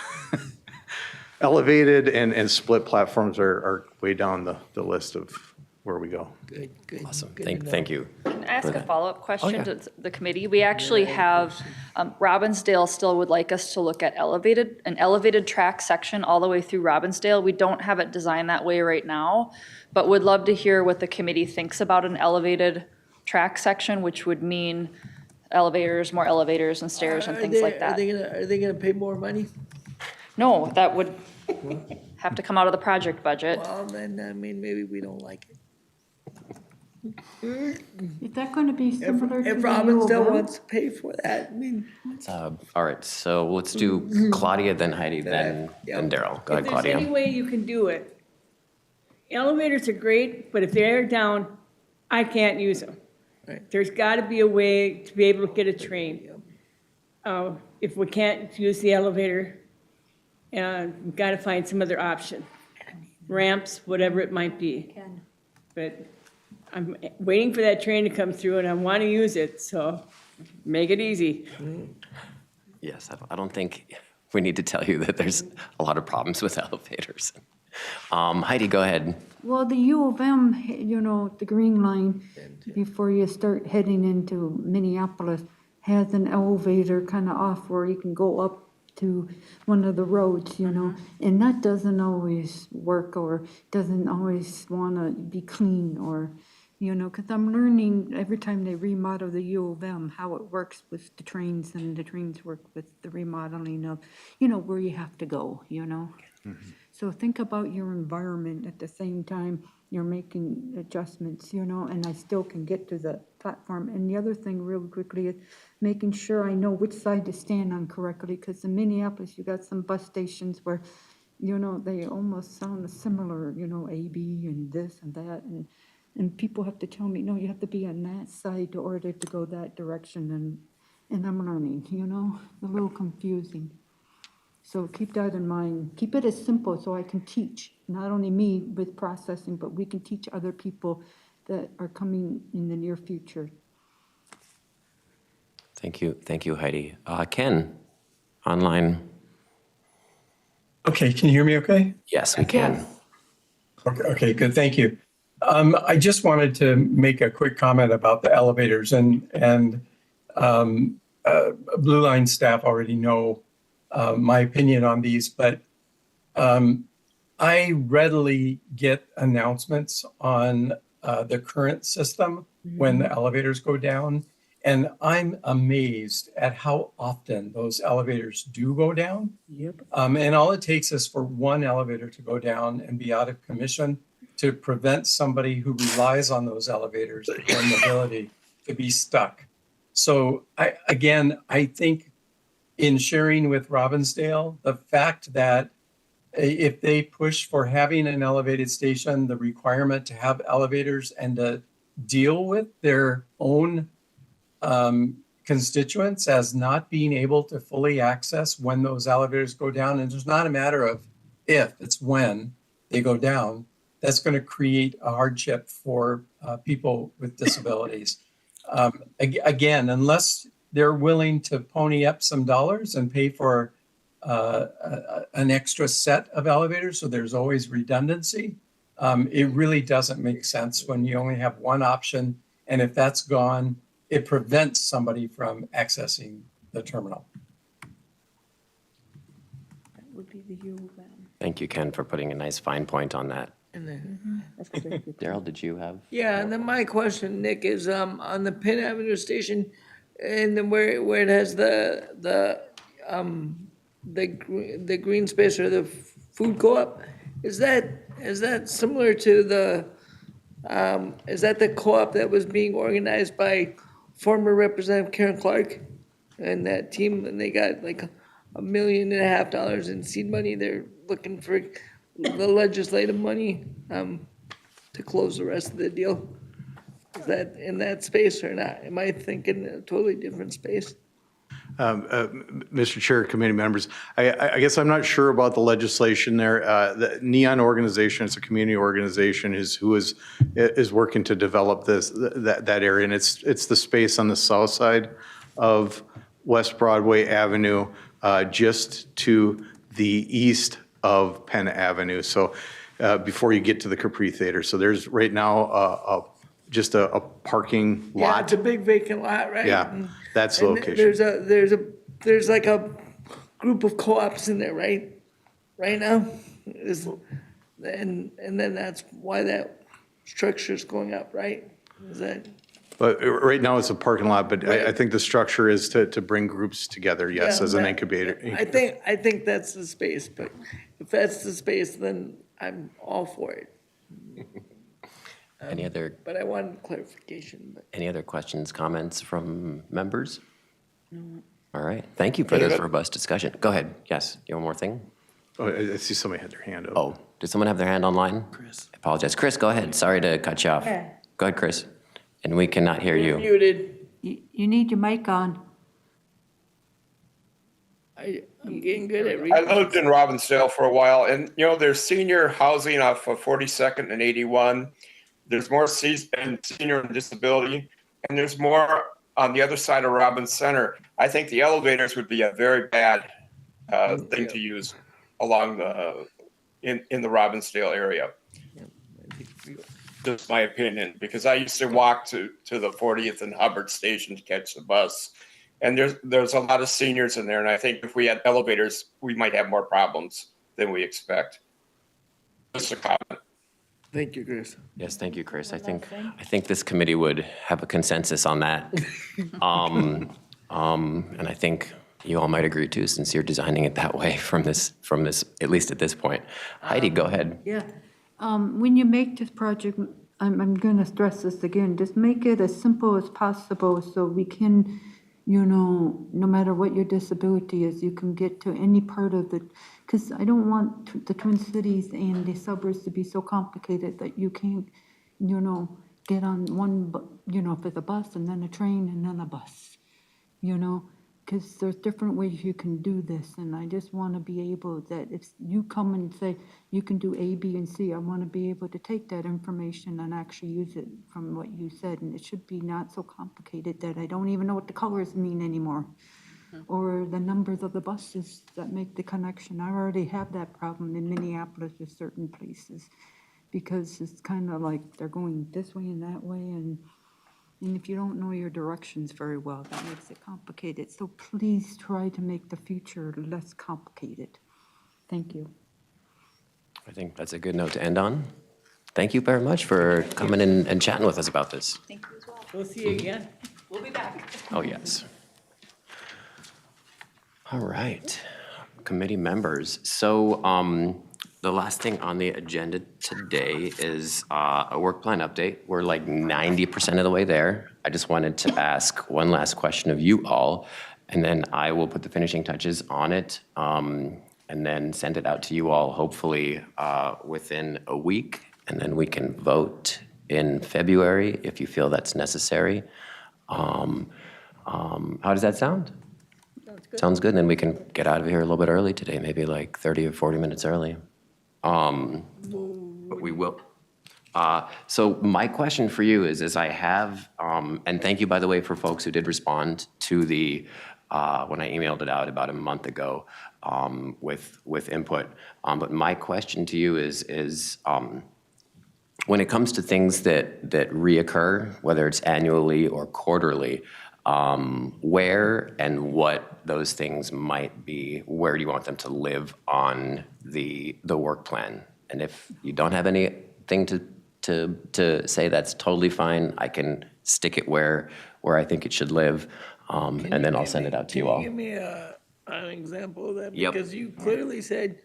Elevated and split platforms are way down the list of where we go. Good. Awesome. Good to Thank you. Can I ask for a that. follow-up question yeah. to the committee? We actually have, Robbinsdale still would like us to look at an elevated track section all the way through Robbinsdale. We don't have it designed that way right now, but would love to hear what the committee thinks about an elevated track section, which would mean more elevators and stairs and things like that. Are they gonna pay more money? No, that would have to come out of the project budget. Well, then, maybe we don't like it. Is that going to be similar to If the Robbinsdale U of M? wants to pay for that, All right, so let's do Claudia, then Heidi, then Darrell. Go ahead, If there's any Claudia. way you can do it, elevators are great, but if they're down, I can't use them. Right. There's got to be a way to be able to get a train. If we can't use the elevator, we've got to find some other option. Ramps, whatever it might be. But I'm waiting for that train to come through and I want to use it, so make it easy. Yes, I don't think we need to tell you that there's a lot of problems with elevators. Heidi, go ahead. Well, the U of M, you know, the green line, before you start heading into Minneapolis, has an elevator kind of off where you can go up to one of the roads, you know, and that doesn't always work or doesn't always want to be clean or, you know, because I'm learning every time they remodel the U of M how it works with the trains, and the trains work with the remodeling of, you know, where you have to go, you know. So think about your environment at the same time you're making adjustments, you know, and I still can get to the platform. And the other thing real quickly is making sure I know which side to stand on correctly, because in Minneapolis, you got some bus stations where, you know, they almost sound similar, you know, AB and this and that. And people have to tell me, no, you have to be on that side in order to go that direction. And I'm learning, you know, a little confusing. So keep that in mind. Keep it as simple so I can teach, not only me with processing, but we can teach other people that are coming in the near future. Thank you, Heidi. Ken, online. Okay, can you hear me okay? Yes, we can. Okay, good, thank you. I just wanted to make a quick comment about the elevators, and Blue Line staff already know my opinion on these, but I readily get announcements on the current system when the elevators go down, and I'm amazed at how often those elevators do go down. Yep. And all it takes is for one elevator to go down and be out of commission to prevent somebody who relies on those elevators for mobility to be stuck. So I think in sharing with Robbinsdale, the fact that if they push for having an elevated station, the requirement to have elevators and to deal with their own constituents as not being able to fully access when those elevators go down, and it's not a matter of if, it's when they go down, that's going to create a hardship for people with disabilities. Again, unless they're willing to pony up some dollars and pay for an extra set of elevators, so there's always redundancy, it really doesn't make sense when you only have one option, and if that's gone, it prevents somebody from accessing the terminal. That would be the U of M. Thank you, Ken, for putting a nice fine point on that. And then, Darrell, did you have? yeah, and then my question, Nick, is on the Penn Avenue station, and then where it has the green space or the food co-op, is that similar to the is that the co-op that was being organized by former Representative Karen Clark and that team, and they got like $1.5 million in seed money? They're looking for the legislative money to close the rest of the deal. Is that in that space or not? Am I thinking a totally different space? Mr. Chair, committee members, I guess I'm not sure about the legislation there. The Neon organization, it's a community organization, is working to develop that area, and it's the space on the south side of West Broadway Avenue, just to the east of Penn Avenue. So before you get to the Capri Theater, so there's right now just a parking lot. Yeah, it's a big vacant lot, right? Yeah, that's the location. There's like a group of co-ops in there, right? Right now, and then that's why that structure's going up, right? Is that? But right now it's a parking lot, but I think the structure is to bring groups together, yes, as an incubator. I think that's the space, but if that's the space, then I'm all for it. Any other? But I wanted clarification. But. Any other questions, comments from members? No. All right. Thank you for this robust discussion. Go ahead. Yes, you have one more thing? Oh, I see somebody had their hand up. Oh, did someone have their hand online? Chris. I apologize. Chris, go ahead. Sorry to cut you off. Yeah. Go ahead, Chris. And we cannot hear You're you. muted. You need your mic on. I'm getting good at I reading. lived in Robbinsdale for a while, and there's senior housing off of 42nd and 81. There's more senior and disability, and there's more on the other side of Robbins Center. I think the elevators would be a very bad thing to use along the in the Robbinsdale area. Just my opinion, because I used to walk to the 40th and Hubbard station to catch the bus. And there's a lot of seniors in there, and I think if we had elevators, we might have more problems than we expect. Just a comment. Thank you, Chris. Yes, thank you, Chris. I think this committee would have a consensus on that. And I think you all might agree too, since you're designing it that way from this, at least at this point. Heidi, go ahead. Yeah. When you make this project, I'm going to stress this again, just make it as simple as possible so we can, no matter what your disability is, you can get to any part of it. Because I don't want the Twin Cities and the suburbs to be so complicated that you can't, get on one, if it's a bus and then a train and then a bus, because there's different ways you can do this. And I just want to be able that if you come and say you can do A, B, and C, I want to be able to take that information and actually use it from what you said. And it should be not so complicated that I don't even know what the colors mean anymore. Or the numbers of the buses that make the connection. I already have that problem in Minneapolis with certain places because it's kind of like they're going this way and that way. And if you don't know your directions very well, that makes it complicated. So please try to make the future less complicated. Thank you. I think that's a good note to end on. Thank you very much for coming in and chatting with us about this. Thank you as well. We'll see you again. We'll be back. Oh, yes. All right, committee members. So the last thing on the agenda today is a work plan update. We're like 90% of the way there. I just wanted to ask one last question of you all, and then I will put the finishing touches on it and then send it out to you all, hopefully within a week, and then we can vote in February if you feel that's necessary. How does that sound? Sounds good, and then we can get out of here a little bit early today, maybe like 30 or 40 minutes early. But we will. So my question for you is I have, and thank you, by the way, for folks who did respond to the, when I emailed it out about a month ago with input. But my question to you is when it comes to things that reoccur, whether it's annually or quarterly, where and what those things might be, where do you want them to live on the work plan? And if you don't have anything to say, that's totally fine. I can stick it where I think it should live, and then I'll send it out to you all. Can you give me an example of that? Yep. Because you clearly said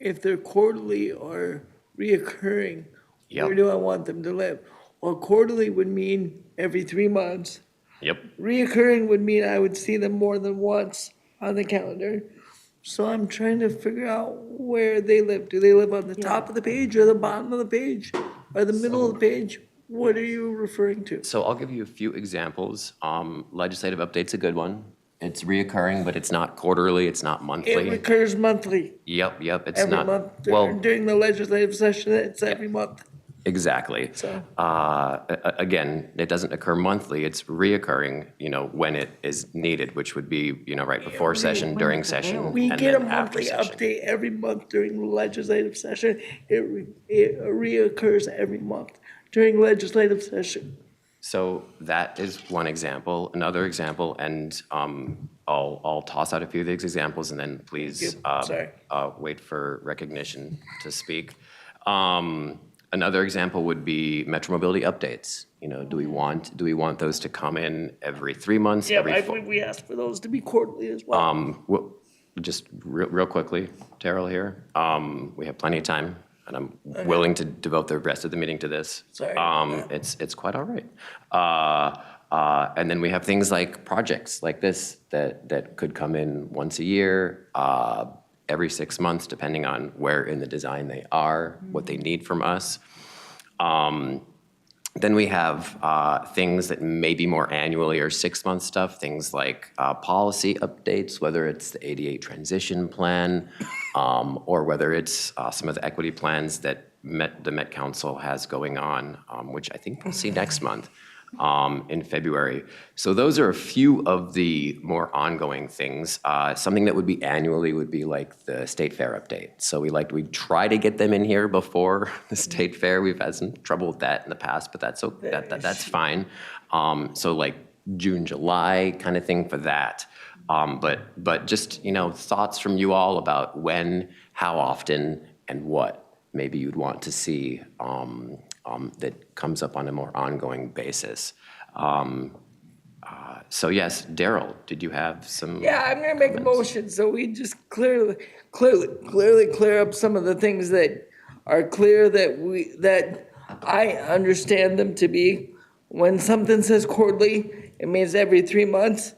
if they're quarterly or reoccurring, Yep. where do I want them to live? Well, quarterly would mean every 3 months. Yep. Reoccurring would mean I would see them more than once on the calendar. So I'm trying to figure out where they live. Do they live on the top of the page or the bottom of the page or the middle of the page? What are you referring to? So I'll give you a few examples. Legislative update's a good one. It's reoccurring, but it's not quarterly, it's not It monthly. recurs monthly, Yep, it's every not. month. Well, During the legislative session, it's every month. exactly. So- Again, it doesn't occur monthly, it's reoccurring, when it is needed, which would be, right before session, during session, We and get a then after monthly session. update every month during the legislative session. It reoccurs every month during legislative session. So that is one example. Another example, and I'll toss out a few of these examples, and then please Sorry. wait for recognition to speak. Another example would be Metro Mobility updates. Do we want those to come in every 3 months? Yeah, every I four- believe we asked for those to be quarterly as well. Well, just real quickly, Darrell here. We have plenty of time, and I'm willing to devote the rest of the meeting to this. Sorry. It's quite all right. And then we have things like projects like this that could come in once a year. every 6 months, depending on where in the design they are, what they need from us. Then we have things that may be more annually or 6-month stuff, things like policy updates, whether it's the 88 transition plan or whether it's some of the equity plans that the Met Council has going on, which I think we'll see next month in February. So those are a few of the more ongoing things. Something that would be annually would be like the state fair update. So we try to get them in here before the state fair. We've had some trouble with that in the past, but that's that's fine. So like June, July kind of thing for that. But just, thoughts from you all about when, how often, and what maybe you'd want to see that comes up on a more ongoing basis. So yes, Darrell, did you have some? Yeah, I'm gonna make a motion, so we just clearly clear up some of the things that are clear that I understand them to be. When something says quarterly, it means every 3 months.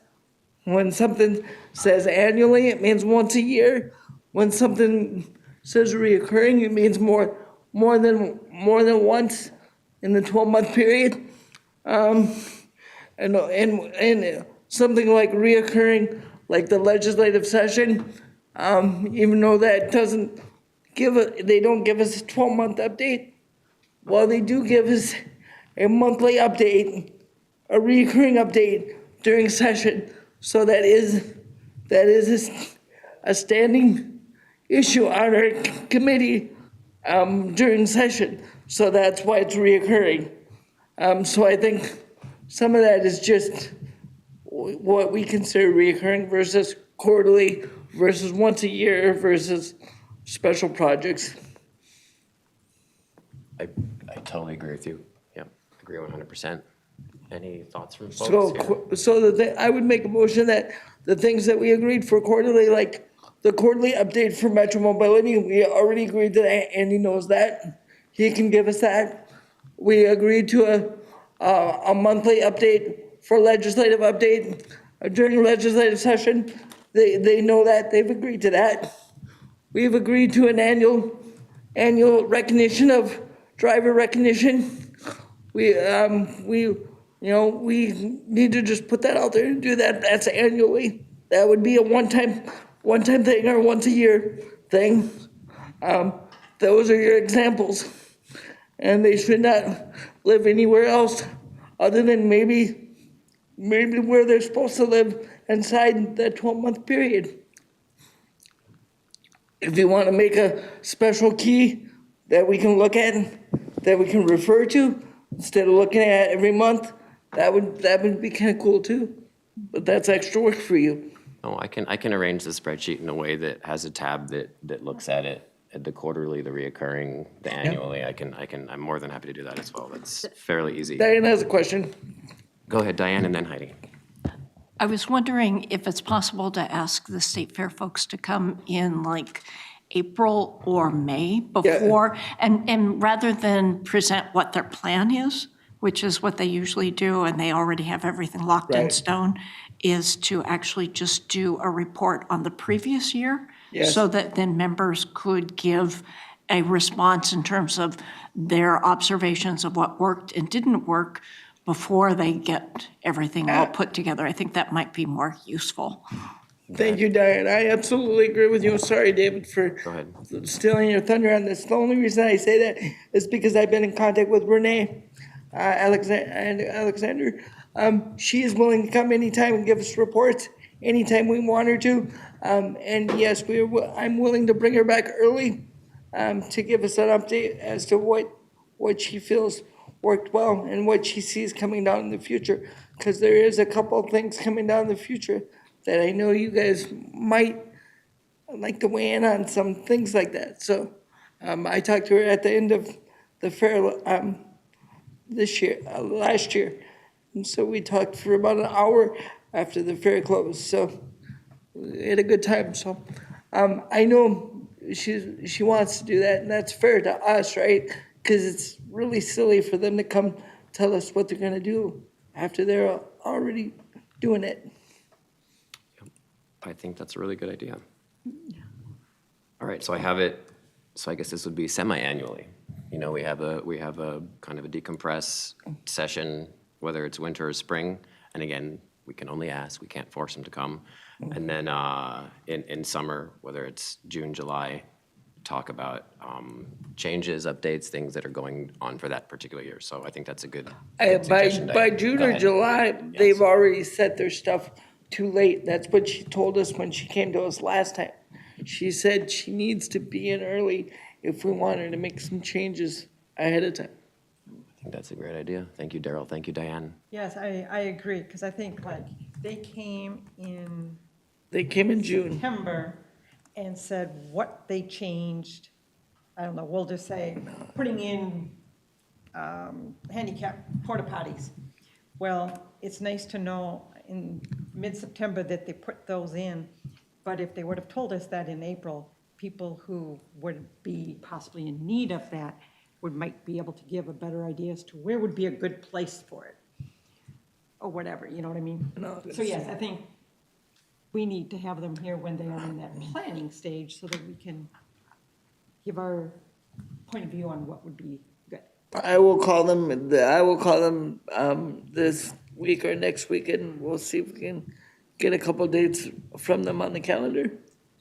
When something says annually, it means once a year. When something says reoccurring, it means more than once in the 12-month period. And something like reoccurring, like the legislative session, even though that they don't give us a 12-month update, well, they do give us a monthly update, a reoccurring update during session. So that is a standing issue on our committee during session. So that's why it's reoccurring. So I think some of that is just what we consider reoccurring versus quarterly versus once a year versus special projects. I totally agree with you. Yeah, agree 100%. Any thoughts from folks here? I would make a motion that the things that we agreed for quarterly, like the quarterly update for Metro Mobility, we already agreed to that. Andy knows that. He can give us that. We agreed to a monthly update for legislative update during legislative session. They know that. They've agreed to that. We've agreed to an annual recognition of driver recognition. We need to just put that out there and do that. That's annually. That would be a one-time thing or once a year thing. Those are your examples. And they should not live anywhere else other than maybe where they're supposed to live inside that 12-month period. If you want to make a special key that we can look at, that we can refer to, instead of looking at every month, that would be kind of cool too. But that's extra work for you. Oh, I can arrange the spreadsheet in a way that has a tab that looks at it, at the quarterly, the reoccurring, the annually. I'm more than happy to do that as well. That's fairly easy. Diane has a question. Go ahead, Diane, and then Heidi. I was wondering if it's possible to ask the State Fair folks to come in like April or May before, and rather than present what their plan is, which is what they usually do, and they already have everything locked in stone, is to actually just do a report on the previous year. Yes. So that then members could give a response in terms of their observations of what worked and didn't work before they get everything all put together. I think that might be more useful. Thank you, Diane. I absolutely agree with you. Sorry, David, for stealing your thunder on this. The only reason I say that is because I've been in contact with Renee Alexander. She is willing to come anytime and give us reports anytime we want her to. And yes, I'm willing to bring her back early to give us an update as to what she feels worked well and what she sees coming down in the future. Because there is a couple of things coming down in the future that I know you guys might like to weigh in on, some things like that. So I talked to her at the end of the fair last year. And so we talked for about an hour after the fair closed. So we had a good time. So I know she wants to do that, and that's fair to us, right? Because it's really silly for them to come tell us what they're going to do after they're already doing it. I think that's a really good idea. right, so I have it, so I guess this would be semi-annually. You know, we have a kind of a decompress session, whether it's winter or spring. And again, we can only ask, we can't force them to come. And then in summer, whether it's June, July, talk about changes, updates, things that are going on for that particular year. So I think that's a good suggestion. By June Go or ahead. July, they've already set their stuff too late. That's what she told us when she came to us last time. She said she needs to be in early if we want her to make some changes ahead of time. I think that's a great idea. Thank you, Darrell. Thank you, Diane. Yes, I agree, because I think like they came in They came in June. September and said what they changed. I don't know, we'll just say, putting in handicap porta potties. Well, it's nice to know in mid-September that they put those in, but if they would have told us that in April, people who would be possibly in need of that might be able to give a better idea as to where would be a good place for it, or whatever, you know what I mean? No, So yes, I think we need to have them here when they are in that planning stage so that we can give our point of view on what would be good. I will call them this week or next week, and we'll see if we can get a couple dates from them on the calendar.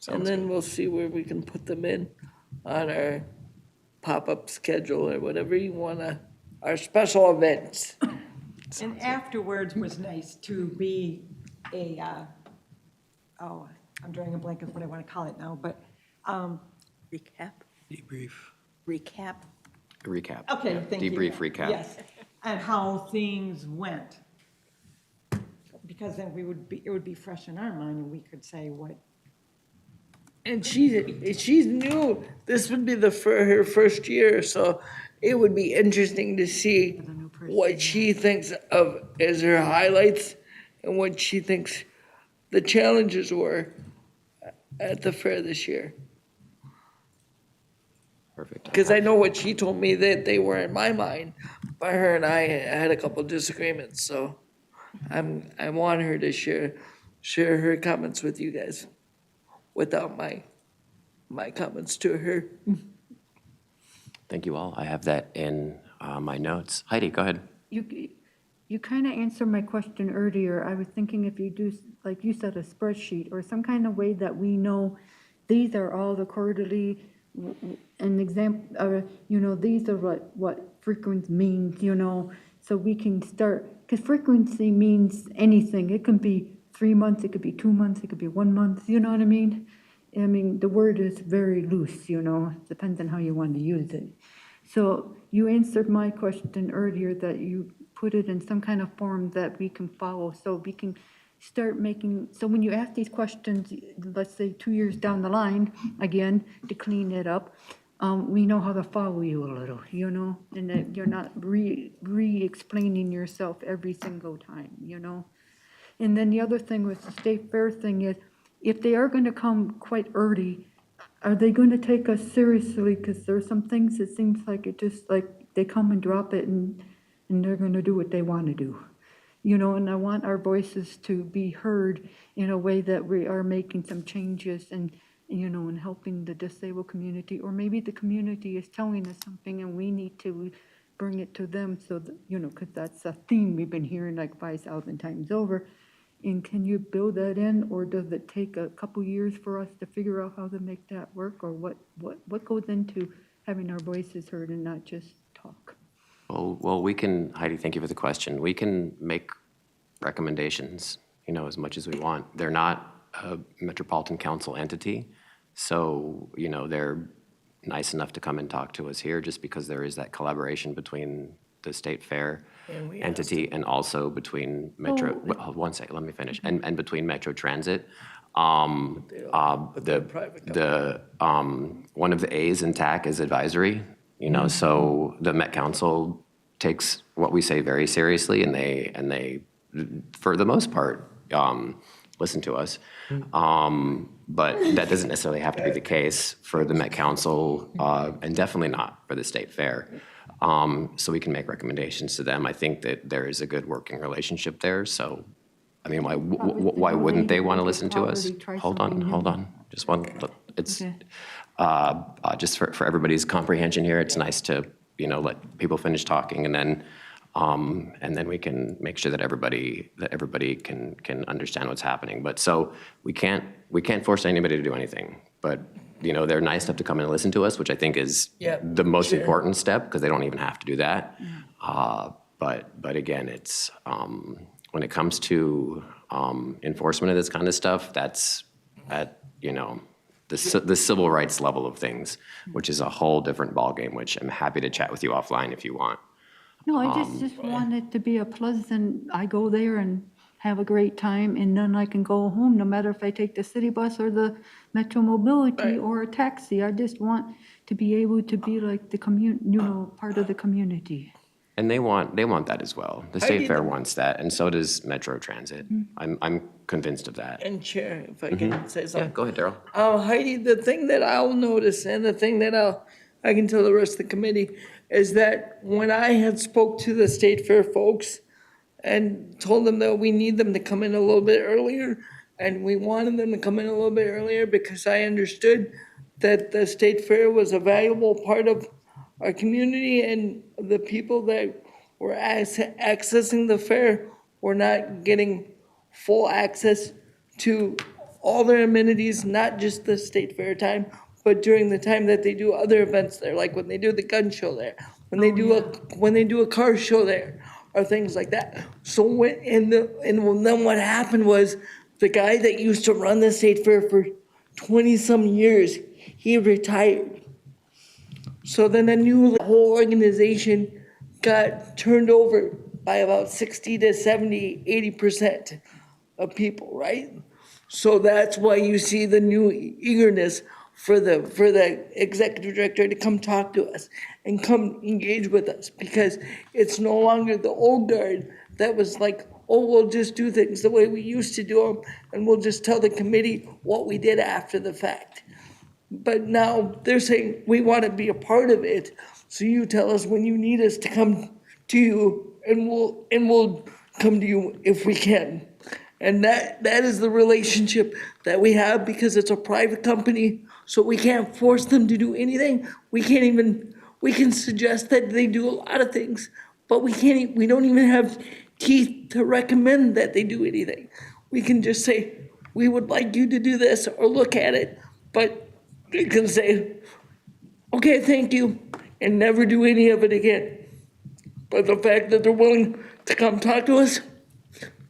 And then we'll see where we can put them in on our pop-up schedule or whatever you wanna, our special events. And afterwards was nice to be a, I'm drawing a blank of what I want to call it now, but, recap? Debrief. Recap? Recap. Okay, Yeah, thank you. Debrief, recap. Yes, and how things went. Because then it would be fresh in our mind, and we could say what. And she's new, this would be her first year, so it would be interesting to see what she thinks of as her highlights and what she thinks the challenges were at the fair this year. Perfect. Because I know what she told me that they were in my mind, but her and I had a couple disagreements, so I want her to share her comments with you guys without my comments to her. Thank you all. I have that in my notes. Heidi, go ahead. You kind of answered my question earlier. I was thinking if you do, like you said, a spreadsheet or some kind of way that we know these are all the quarterly, an example, these are what frequency means, so we can start, because frequency means anything. It can be 3 months, it could be 2 months, it could be 1 month, you know what I mean? I mean, the word is very loose, depends on how you want to use it. So you answered my question earlier that you put it in some kind of form that we can follow, so we can start making, so when you ask these questions, let's say 2 years down the line, again, to clean it up, we know how to follow you a little, and that you're not re-explaining yourself every single time, And then the other thing with the state fair thing is, if they are going to come quite early, are they going to take us seriously? Because there are some things that seems like it just like they come and drop it and they're going to do what they want to do. And I want our voices to be heard in a way that we are making some changes and helping the disabled community, or maybe the community is telling us something and we need to bring it to them so that, because that's a theme we've been hearing like 5,000 times over. And can you build that in, or does it take a couple years for us to figure out how to make that work, or what goes into having our voices heard and not just talk? Well, we can, Heidi, thank you for the question. We can make recommendations, as much as we want. They're not a Metropolitan Council entity, so, they're nice enough to come and talk to us here just because there is that collaboration between the State Fair entity and also between Metro, hold one second, let me finish, and between Metro Transit. One of the A's in TAAC is advisory, so the Met Council takes what we say very seriously, and they for the most part, listen to us. But that doesn't necessarily have to be the case for the Met Council, and definitely not for the State Fair. So we can make recommendations to them. I think that there is a good working relationship there. So, I mean, why wouldn't they want to listen to us? Hold on. Just one. It's. just for everybody's comprehension here, it's nice to, let people finish talking and then we can make sure that everybody can understand what's happening. But so we can't force anybody to do anything, but they're nice enough to come in and listen to us, which I think is the most important step, because they don't even have to do that. But again, it's when it comes to enforcement of this kind of stuff, that's at the civil rights level of things, which is a whole different ballgame, which I'm happy to chat with you offline if you want. No, I just want it to be a pleasant, I go there and have a great time, and then I can go home, no matter if I take the city bus or the Metro Mobility or a taxi. I just want to be able to be like the part of the community. And they want that as well. The State Fair wants that, and so does Metro Transit. I'm convinced of that. And Chair, if I can say something. Yeah, go ahead, Darrell. Heidi, the thing that I'll notice and the thing that I can tell the rest of the committee is that when I had spoke to the State Fair folks and told them that we need them to come in a little bit earlier, and we wanted them to come in a little bit earlier because I understood that the State Fair was a valuable part of our community, and the people that were accessing the fair were not getting full access to all their amenities, not just the State Fair time, but during the time that they do other events there, like when they do the gun show there, when they do a car show there, or things like that. So then what happened was the guy that used to run the State Fair for 20-some years, he retired. So then the whole organization got turned over by about 60 to 70, 80% of people, right? So that's why you see the new eagerness for the executive director to come talk to us and come engage with us, because it's no longer the old guard that was like, oh, we'll just do things the way we used to do them, and we'll just tell the committee what we did after the fact. But now they're saying, we want to be a part of it, so you tell us when you need us to come to you, and we'll come to you if we can. And that is the relationship that we have, because it's a private company, so we can't force them to do anything. We can suggest that they do a lot of things, but we don't even have teeth to recommend that they do anything. We can just say, we would like you to do this or look at it, but you can say, okay, thank you, and never do any of it again. But the fact that they're willing to come talk to us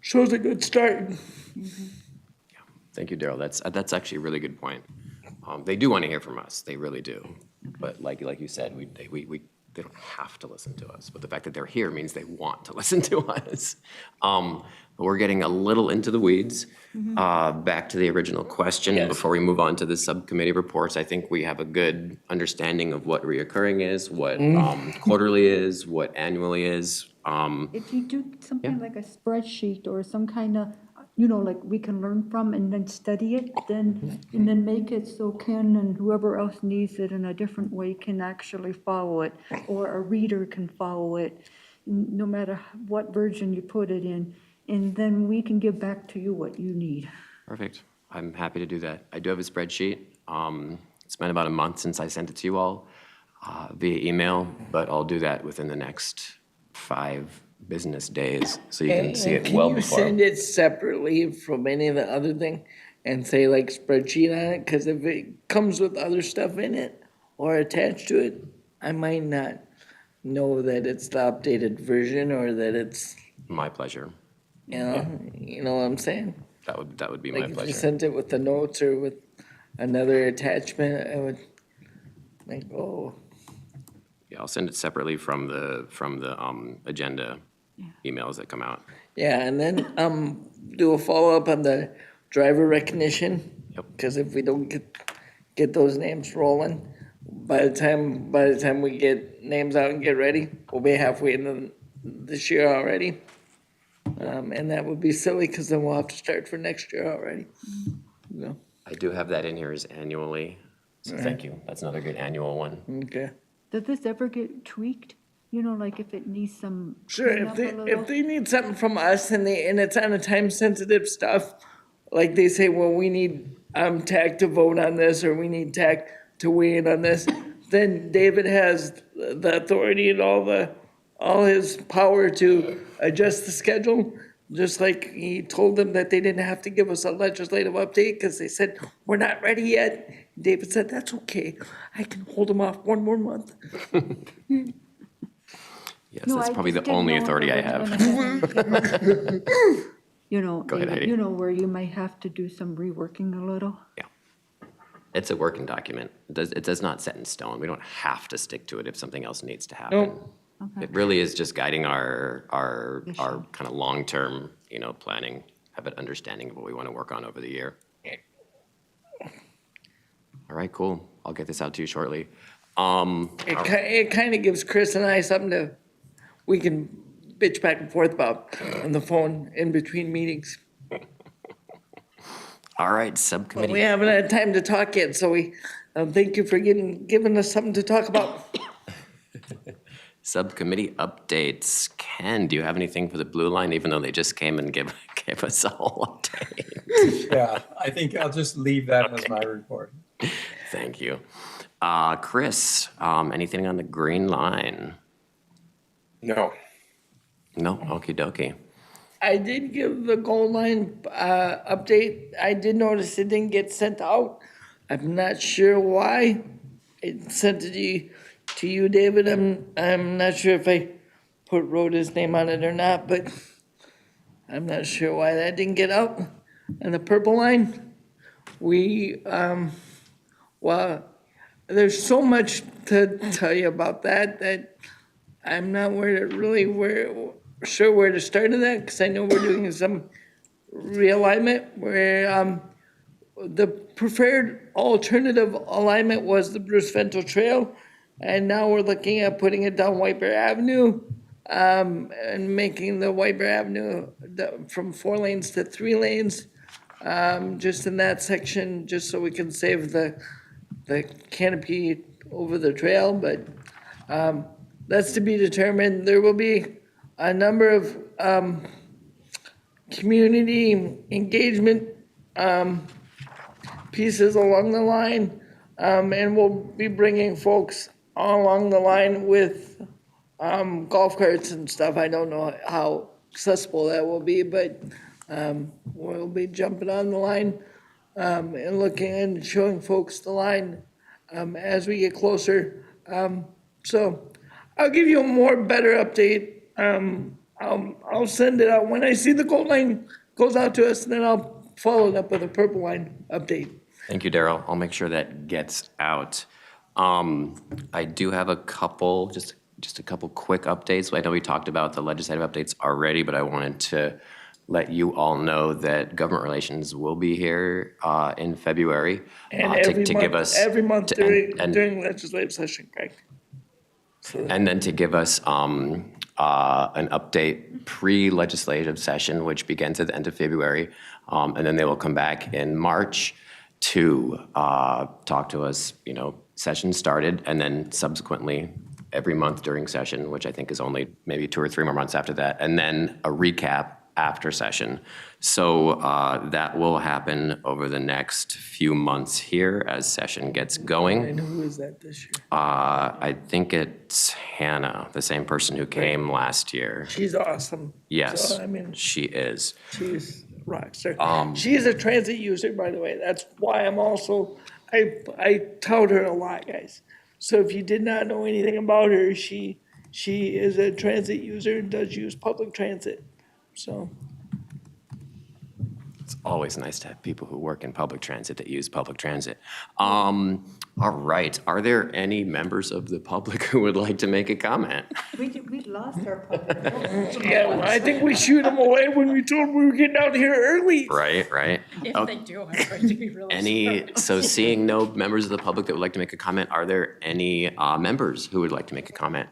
shows a good start. Thank you, Darrell. That's actually a really good point. They do want to hear from us. They really do. But like you said, they don't have to listen to us. But the fact that they're here means they want to listen to us. But we're getting a little into the weeds. Back to the original question. Yes. Before we move on to the subcommittee reports, I think we have a good understanding of what reoccurring is, what quarterly is, what annually is. If you do something like a spreadsheet or some kind of, like we can learn from and then study it, and then make it so Ken and whoever else needs it in a different way can actually follow it, or a reader can follow it, no matter what version you put it in, and then we can give back to you what you need. Perfect. I'm happy to do that. I do have a spreadsheet. It's been about a month since I sent it to you all via email, but I'll do that within the next 5 business days, so you can see it well before. Can you send it separately from any of the other thing and say like spreadsheet on it? Because if it comes with other stuff in it or attached to it, I might not know that it's the updated version or that it's, My pleasure. you know what I'm saying? That would be my Like if you pleasure. sent it with the notes or with another attachment, I would like, oh. Yeah, I'll send it separately from the agenda emails that come out. Yeah, and then do a follow-up on the driver recognition. Yep. Because if we don't get those names rolling, by the time we get names out and get ready, we'll be halfway into this year already. And that would be silly, because then we'll have to start for next year already. No. I do have that in here as annually, so thank you. That's another good annual one. Okay. Does this ever get tweaked? Like if it needs some. Sure, if they need something from us and it's on a time-sensitive stuff, like they say, well, we need TAAC to vote on this, or we need TAAC to weigh in on this, then David has the authority and all his power to adjust the schedule. Just like he told them that they didn't have to give us a legislative update because they said, we're not ready yet. David said, that's okay. I can hold them off one more month. Yes, No, that's I probably the just didn't only know if authority I it have. was You know, Go ahead, David, Heidi. you know, where you might have to do some reworking a little. It's a working document. It does not set in stone. We don't have to stick to it if something else needs to happen. Nope. It really is just guiding our Vision. kind of long-term, planning, have an understanding of what we want to work on over the year. All right, cool. I'll get this out to you shortly. It kind of gives Chris and I something we can bitch back and forth about on the phone in between meetings. All right, But subcommittee. we haven't had time to talk yet, so we thank you for giving us something to talk about. Subcommittee updates. Ken, do you have anything for the Blue Line, even though they just came and gave us a whole update? Yeah, I think I'll just leave that as my report. Thank you. Chris, anything on the Green Line? No. No, okie dokie. I did give the goal line update. I did notice it didn't get sent out. I'm not sure why. It sent it to you, David. I'm not sure if I put Rhoda's name on it or not, but I'm not sure why that didn't get out. And the purple line, well, there's so much to tell you about that I'm not sure where to start in that, because I know we're doing some realignment where the preferred alternative alignment was the Bruce Fentel Trail, and now we're looking at putting it down White Bear Avenue and making the White Bear Avenue from 4 lanes to 3 lanes, just in that section, just so we can save the canopy over the trail, but that's to be determined. There will be a number of community engagement pieces along the line, and we'll be bringing folks along the line with golf carts and stuff. I don't know how accessible that will be, but we'll be jumping on the line and looking and showing folks the line as we get closer. So I'll give you a better update. I'll send it out when I see the gold line goes out to us, and then I'll follow it up with a purple line update. Thank you, Darrell. I'll make sure that gets out. I do have a couple, just a couple quick updates. I know we talked about the legislative updates already, but I wanted to let you all know that government relations will be here in February And to give us every month and during legislative session, Greg. and then to give us an update pre-legislative session, which begins at the end of February, and then they will come back in March to talk to us. Session started, and then subsequently every month during session, which I think is only maybe 2 or 3 more months after that, and then a recap after session. So that will happen over the next few months here as session gets going. And who is that this year? I think it's Hannah, the same person who came last year. She's awesome. Yes, So, I mean, she is. she's a rock star. She's a transit user, by the way. That's why I'm also, I tout her a lot, guys. So if you did not know anything about her, she is a transit user and does use public transit. So It's always nice to have people who work in public transit that use public transit. All right, are there any members of the public who would like to make a comment? We lost our public. yeah, well, I think we shoot them away when we told them we were getting out here early. Right. If they do, I'm going to be really So seeing no members of the public that would like to make a comment, are there any members who would like to make a comment?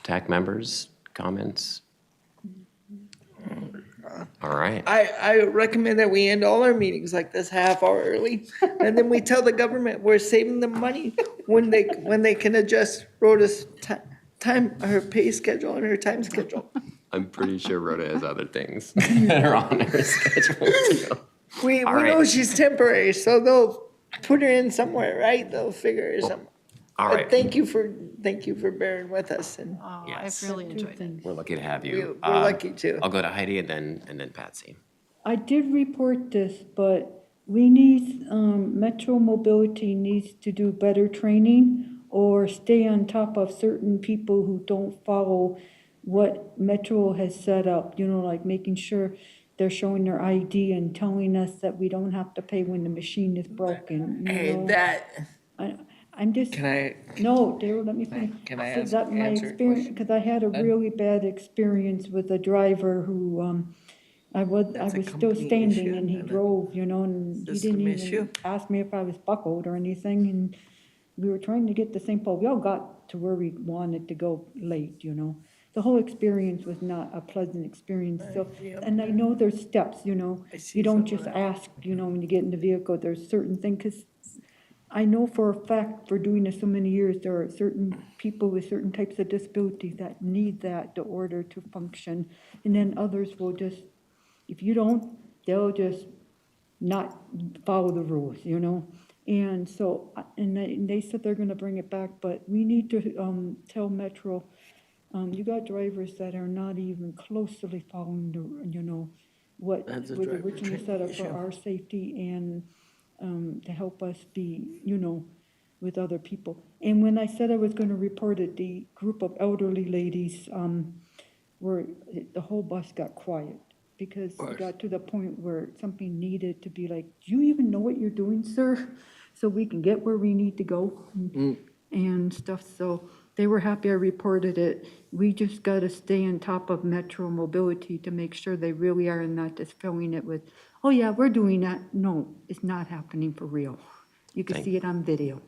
TAAC members, comments? All right. I recommend that we end all our meetings like this half hour early, and then we tell the government we're saving them money when they can adjust Rhoda's time, her pay schedule and her time schedule. I'm pretty sure Rhoda has other things that are on her schedule too. We All right. know she's temporary, so put her in somewhere, right? They'll figure it some. All But right, thank you for bearing with us, and Oh, Yes. I've really enjoyed it. we're lucky to have you. we're lucky too. I'll go to Heidi and then Patsy. I did report this, but we need, Metro Mobility needs to do better training or stay on top of certain people who don't follow what Metro has set up, like making sure they're showing their ID and telling us that we don't have to pay when the machine is broken, Hey, I'm just. can I, No, Darrell, let me finish. Can I So ask- that my answer a experience, question? because I had a really bad experience with a driver who, I was That's a still company standing issue, and he and a drove, and he system didn't issue? even ask me if I was buckled or anything, and we were trying to get the same pole. We all got to where we wanted to go late, The whole experience was not a pleasant experience, so, and I know there's steps, see you don't some of just that. ask, when you get in the vehicle, there's certain things, because I know for a fact, for doing this so many years, there are certain people with certain types of disabilities that need that in order to function. And then others will just, if you don't, they'll just not follow the rules, And so, and they said they're gonna bring it back, but we need to, tell Metro, you got drivers that are not even closely following the, what That's a was driver originally training set up issue. for our safety and, to help us be, with other people. And when I said I was gonna report it, the group of elderly ladies, the whole bus got quiet. Because it got to the point where something needed to be like, do you even know what you're doing, sir? So we can get where we need to go and stuff, so they were happy I reported it. We just gotta stay on top of Metro Mobility to make sure they really are not just filling it with, oh yeah, we're doing that. No, it's not happening for real. You can see it on video.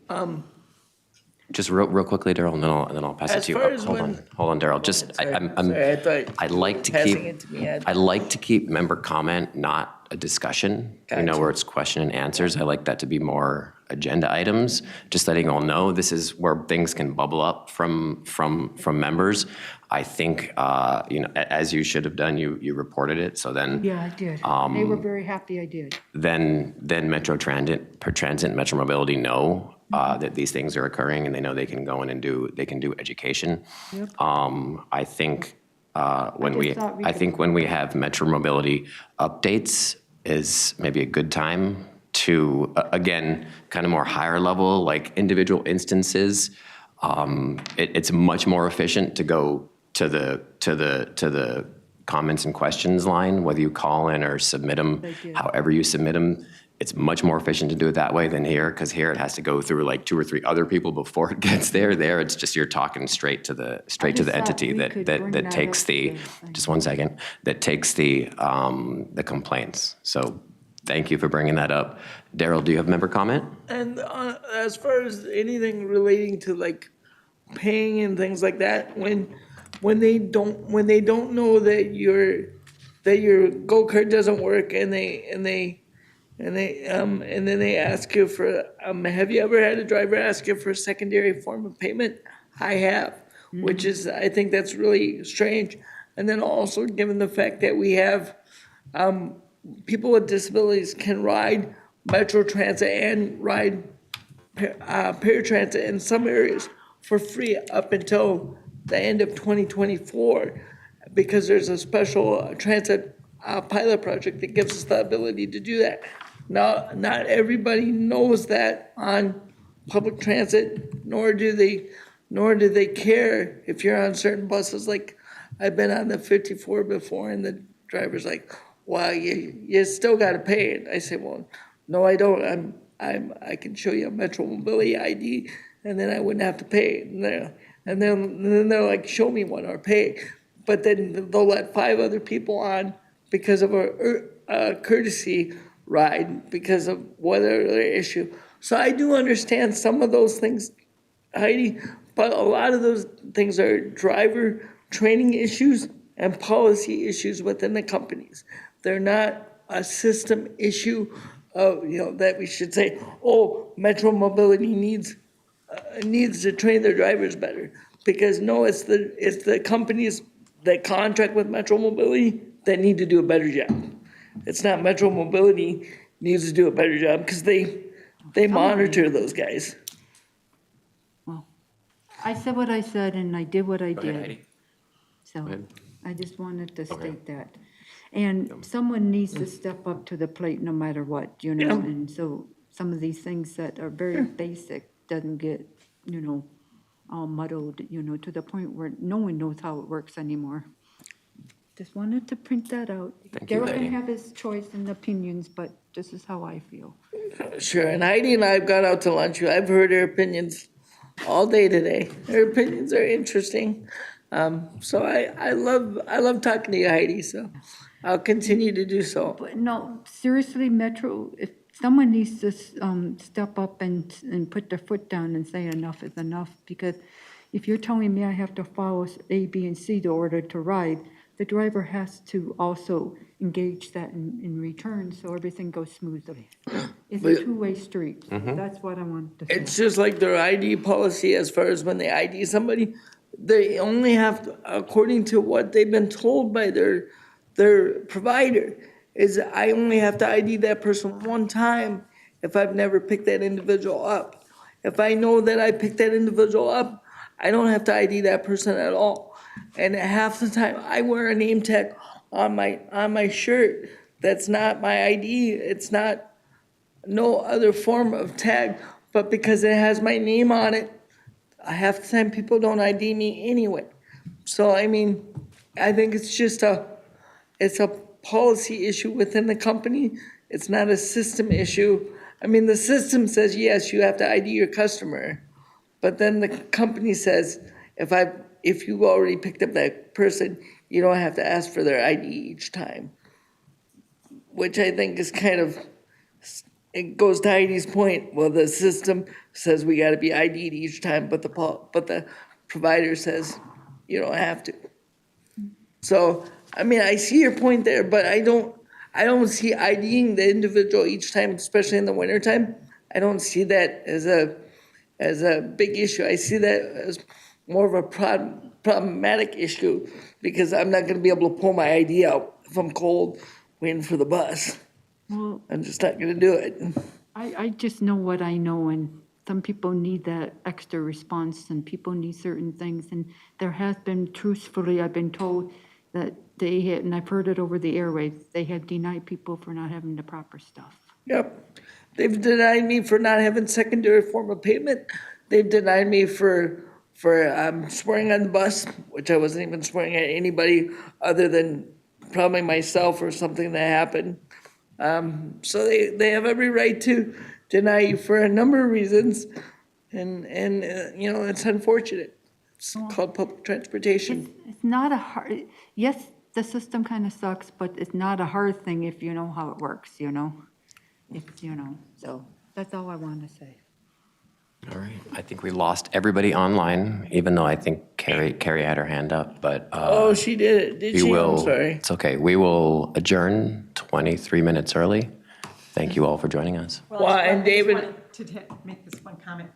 Just real quickly, Darrell, and then I'll pass it As to you. far as Hold when- on, Darrell. Just Sorry, I'm sorry, I thought I'd like to passing keep it to me, I'd like to keep member comment, not a discussion. Gotcha. Where it's question and answers. I like that to be more agenda items. Just letting you all know this is where things can bubble up from members. I think as you should have done, you reported it. So then Yeah, I did. They were very happy I did. then Metro Transit and Metro Mobility know that these things are occurring, and they know they can go in and do education. Yep. I think when just thought we I could- think when we have Metro Mobility updates is maybe a good time to again kind of more higher level, like individual instances. It's much more efficient to go to the comments and questions line, whether you call in or submit them, however you submit them. It's much more efficient to do it that way than here, because here it has to go through like 2 or 3 other people before it gets there. There, it's just you're talking straight to the thought entity we could bring that that takes up the, today. just one second, that takes the complaints. So thank you for bringing that up. Darrell, do you have member comment? And as far as anything relating to like paying and things like that, when they don't know that your go-kart doesn't work and then they ask you for have you ever had a driver ask you for a secondary form of payment? I have, which is, I think that's really strange. And then also given the fact that we have people with disabilities can ride Metro Transit and ride paratransit in some areas for free up until the end of 2024, because there's a special transit pilot project that gives us the ability to do that. Now, not everybody knows that on public transit, nor do they care if you're on certain buses. Like, I've been on the 54 before, and the driver's like, well, you still got to pay it. I say, well, no, I don't. I can show you a Metro Mobility ID, and then I wouldn't have to pay it. And then they're like, show me one or pay. But then they'll let 5 other people on because of a courtesy ride, because of whatever issue. So I do understand some of those things, Heidi, but a lot of those things are driver training issues and policy issues within the companies. They're not a system issue of, that we should say, oh, Metro Mobility needs to train their drivers better. Because no, it's the companies that contract with Metro Mobility that need to do a better job. It's not Metro Mobility needs to do a better job, because they They Somebody. monitor those guys. Well, I said what I said and I did what I Go ahead, did. Heidi. So ahead. I just wanted to Okay. state that. And someone needs to step up to the plate no matter what, you know? Yeah. And so some of these things that are very basic doesn't get, you know, all muddled, you know, to the point where no one knows how it works anymore. Just wanted to print that out. Thank you, Darrell Heidi. can have his choice and opinions, but this is how I feel. Sure, and Heidi and I have gone out to lunch. I've heard her opinions all day today. Her opinions are interesting. So I love talking to you, Heidi, so I'll continue to do so. But no, seriously, Metro, if someone needs to step up and put their foot down and say enough is enough, because if you're telling me I have to follow A, B, and C to order to ride, the driver has to also engage that in return, so everything goes smoothly. It's a two-way street. That's what I wanted to say. It's just like their ID policy as far as when they ID somebody, they only have to, according to what they've been told by their provider, is I only have to ID that person one time if I've never picked that individual up. If I know that I picked that individual up, I don't have to ID that person at all. And half the time, I wear a name tag on my shirt. That's not my ID. It's not no other form of tag, but because it has my name on it, half the time people don't ID me anyway. So, I mean, I think it's just it's a policy issue within the company. It's not a system issue. I mean, the system says, yes, you have to ID your customer. But then the company says, if you already picked up that person, you don't have to ask for their ID each time. Which I think is kind of, it goes to Heidi's point. Well, the system says we got to be ID'd each time, but the provider says you don't have to. So, I mean, I see your point there, but I don't see IDing the individual each time, especially in the wintertime. I don't see that as a big issue. I see that as more of a problematic issue because I'm not going to be able to pull my ID out if I'm cold waiting for the bus. Well, I'm just not going to do it. I just know what I know, and some people need that extra response, and people need certain things, and there has been, truthfully, I've been told that they had, and I've heard it over the airwaves, they have denied people for not having the proper stuff. Yep. They've denied me for not having secondary form of payment. They've denied me for swearing on the bus, which I wasn't even swearing at anybody other than probably myself or something that happened. So they have every right to deny you for a number of reasons, and you know, it's unfortunate. It's called public transportation. It's not a hard, yes, the system kind of sucks, but it's not a hard thing if you know how it works, you know? It's, you know, so that's all I want to say. All right, I think we lost everybody online, even though I think Carrie had her hand up, but. Oh, she did it, did we she? will- I'm sorry. It's okay. We will adjourn 23 minutes early. Thank you all for joining us. Well, and I just David- wanted to make this one comment.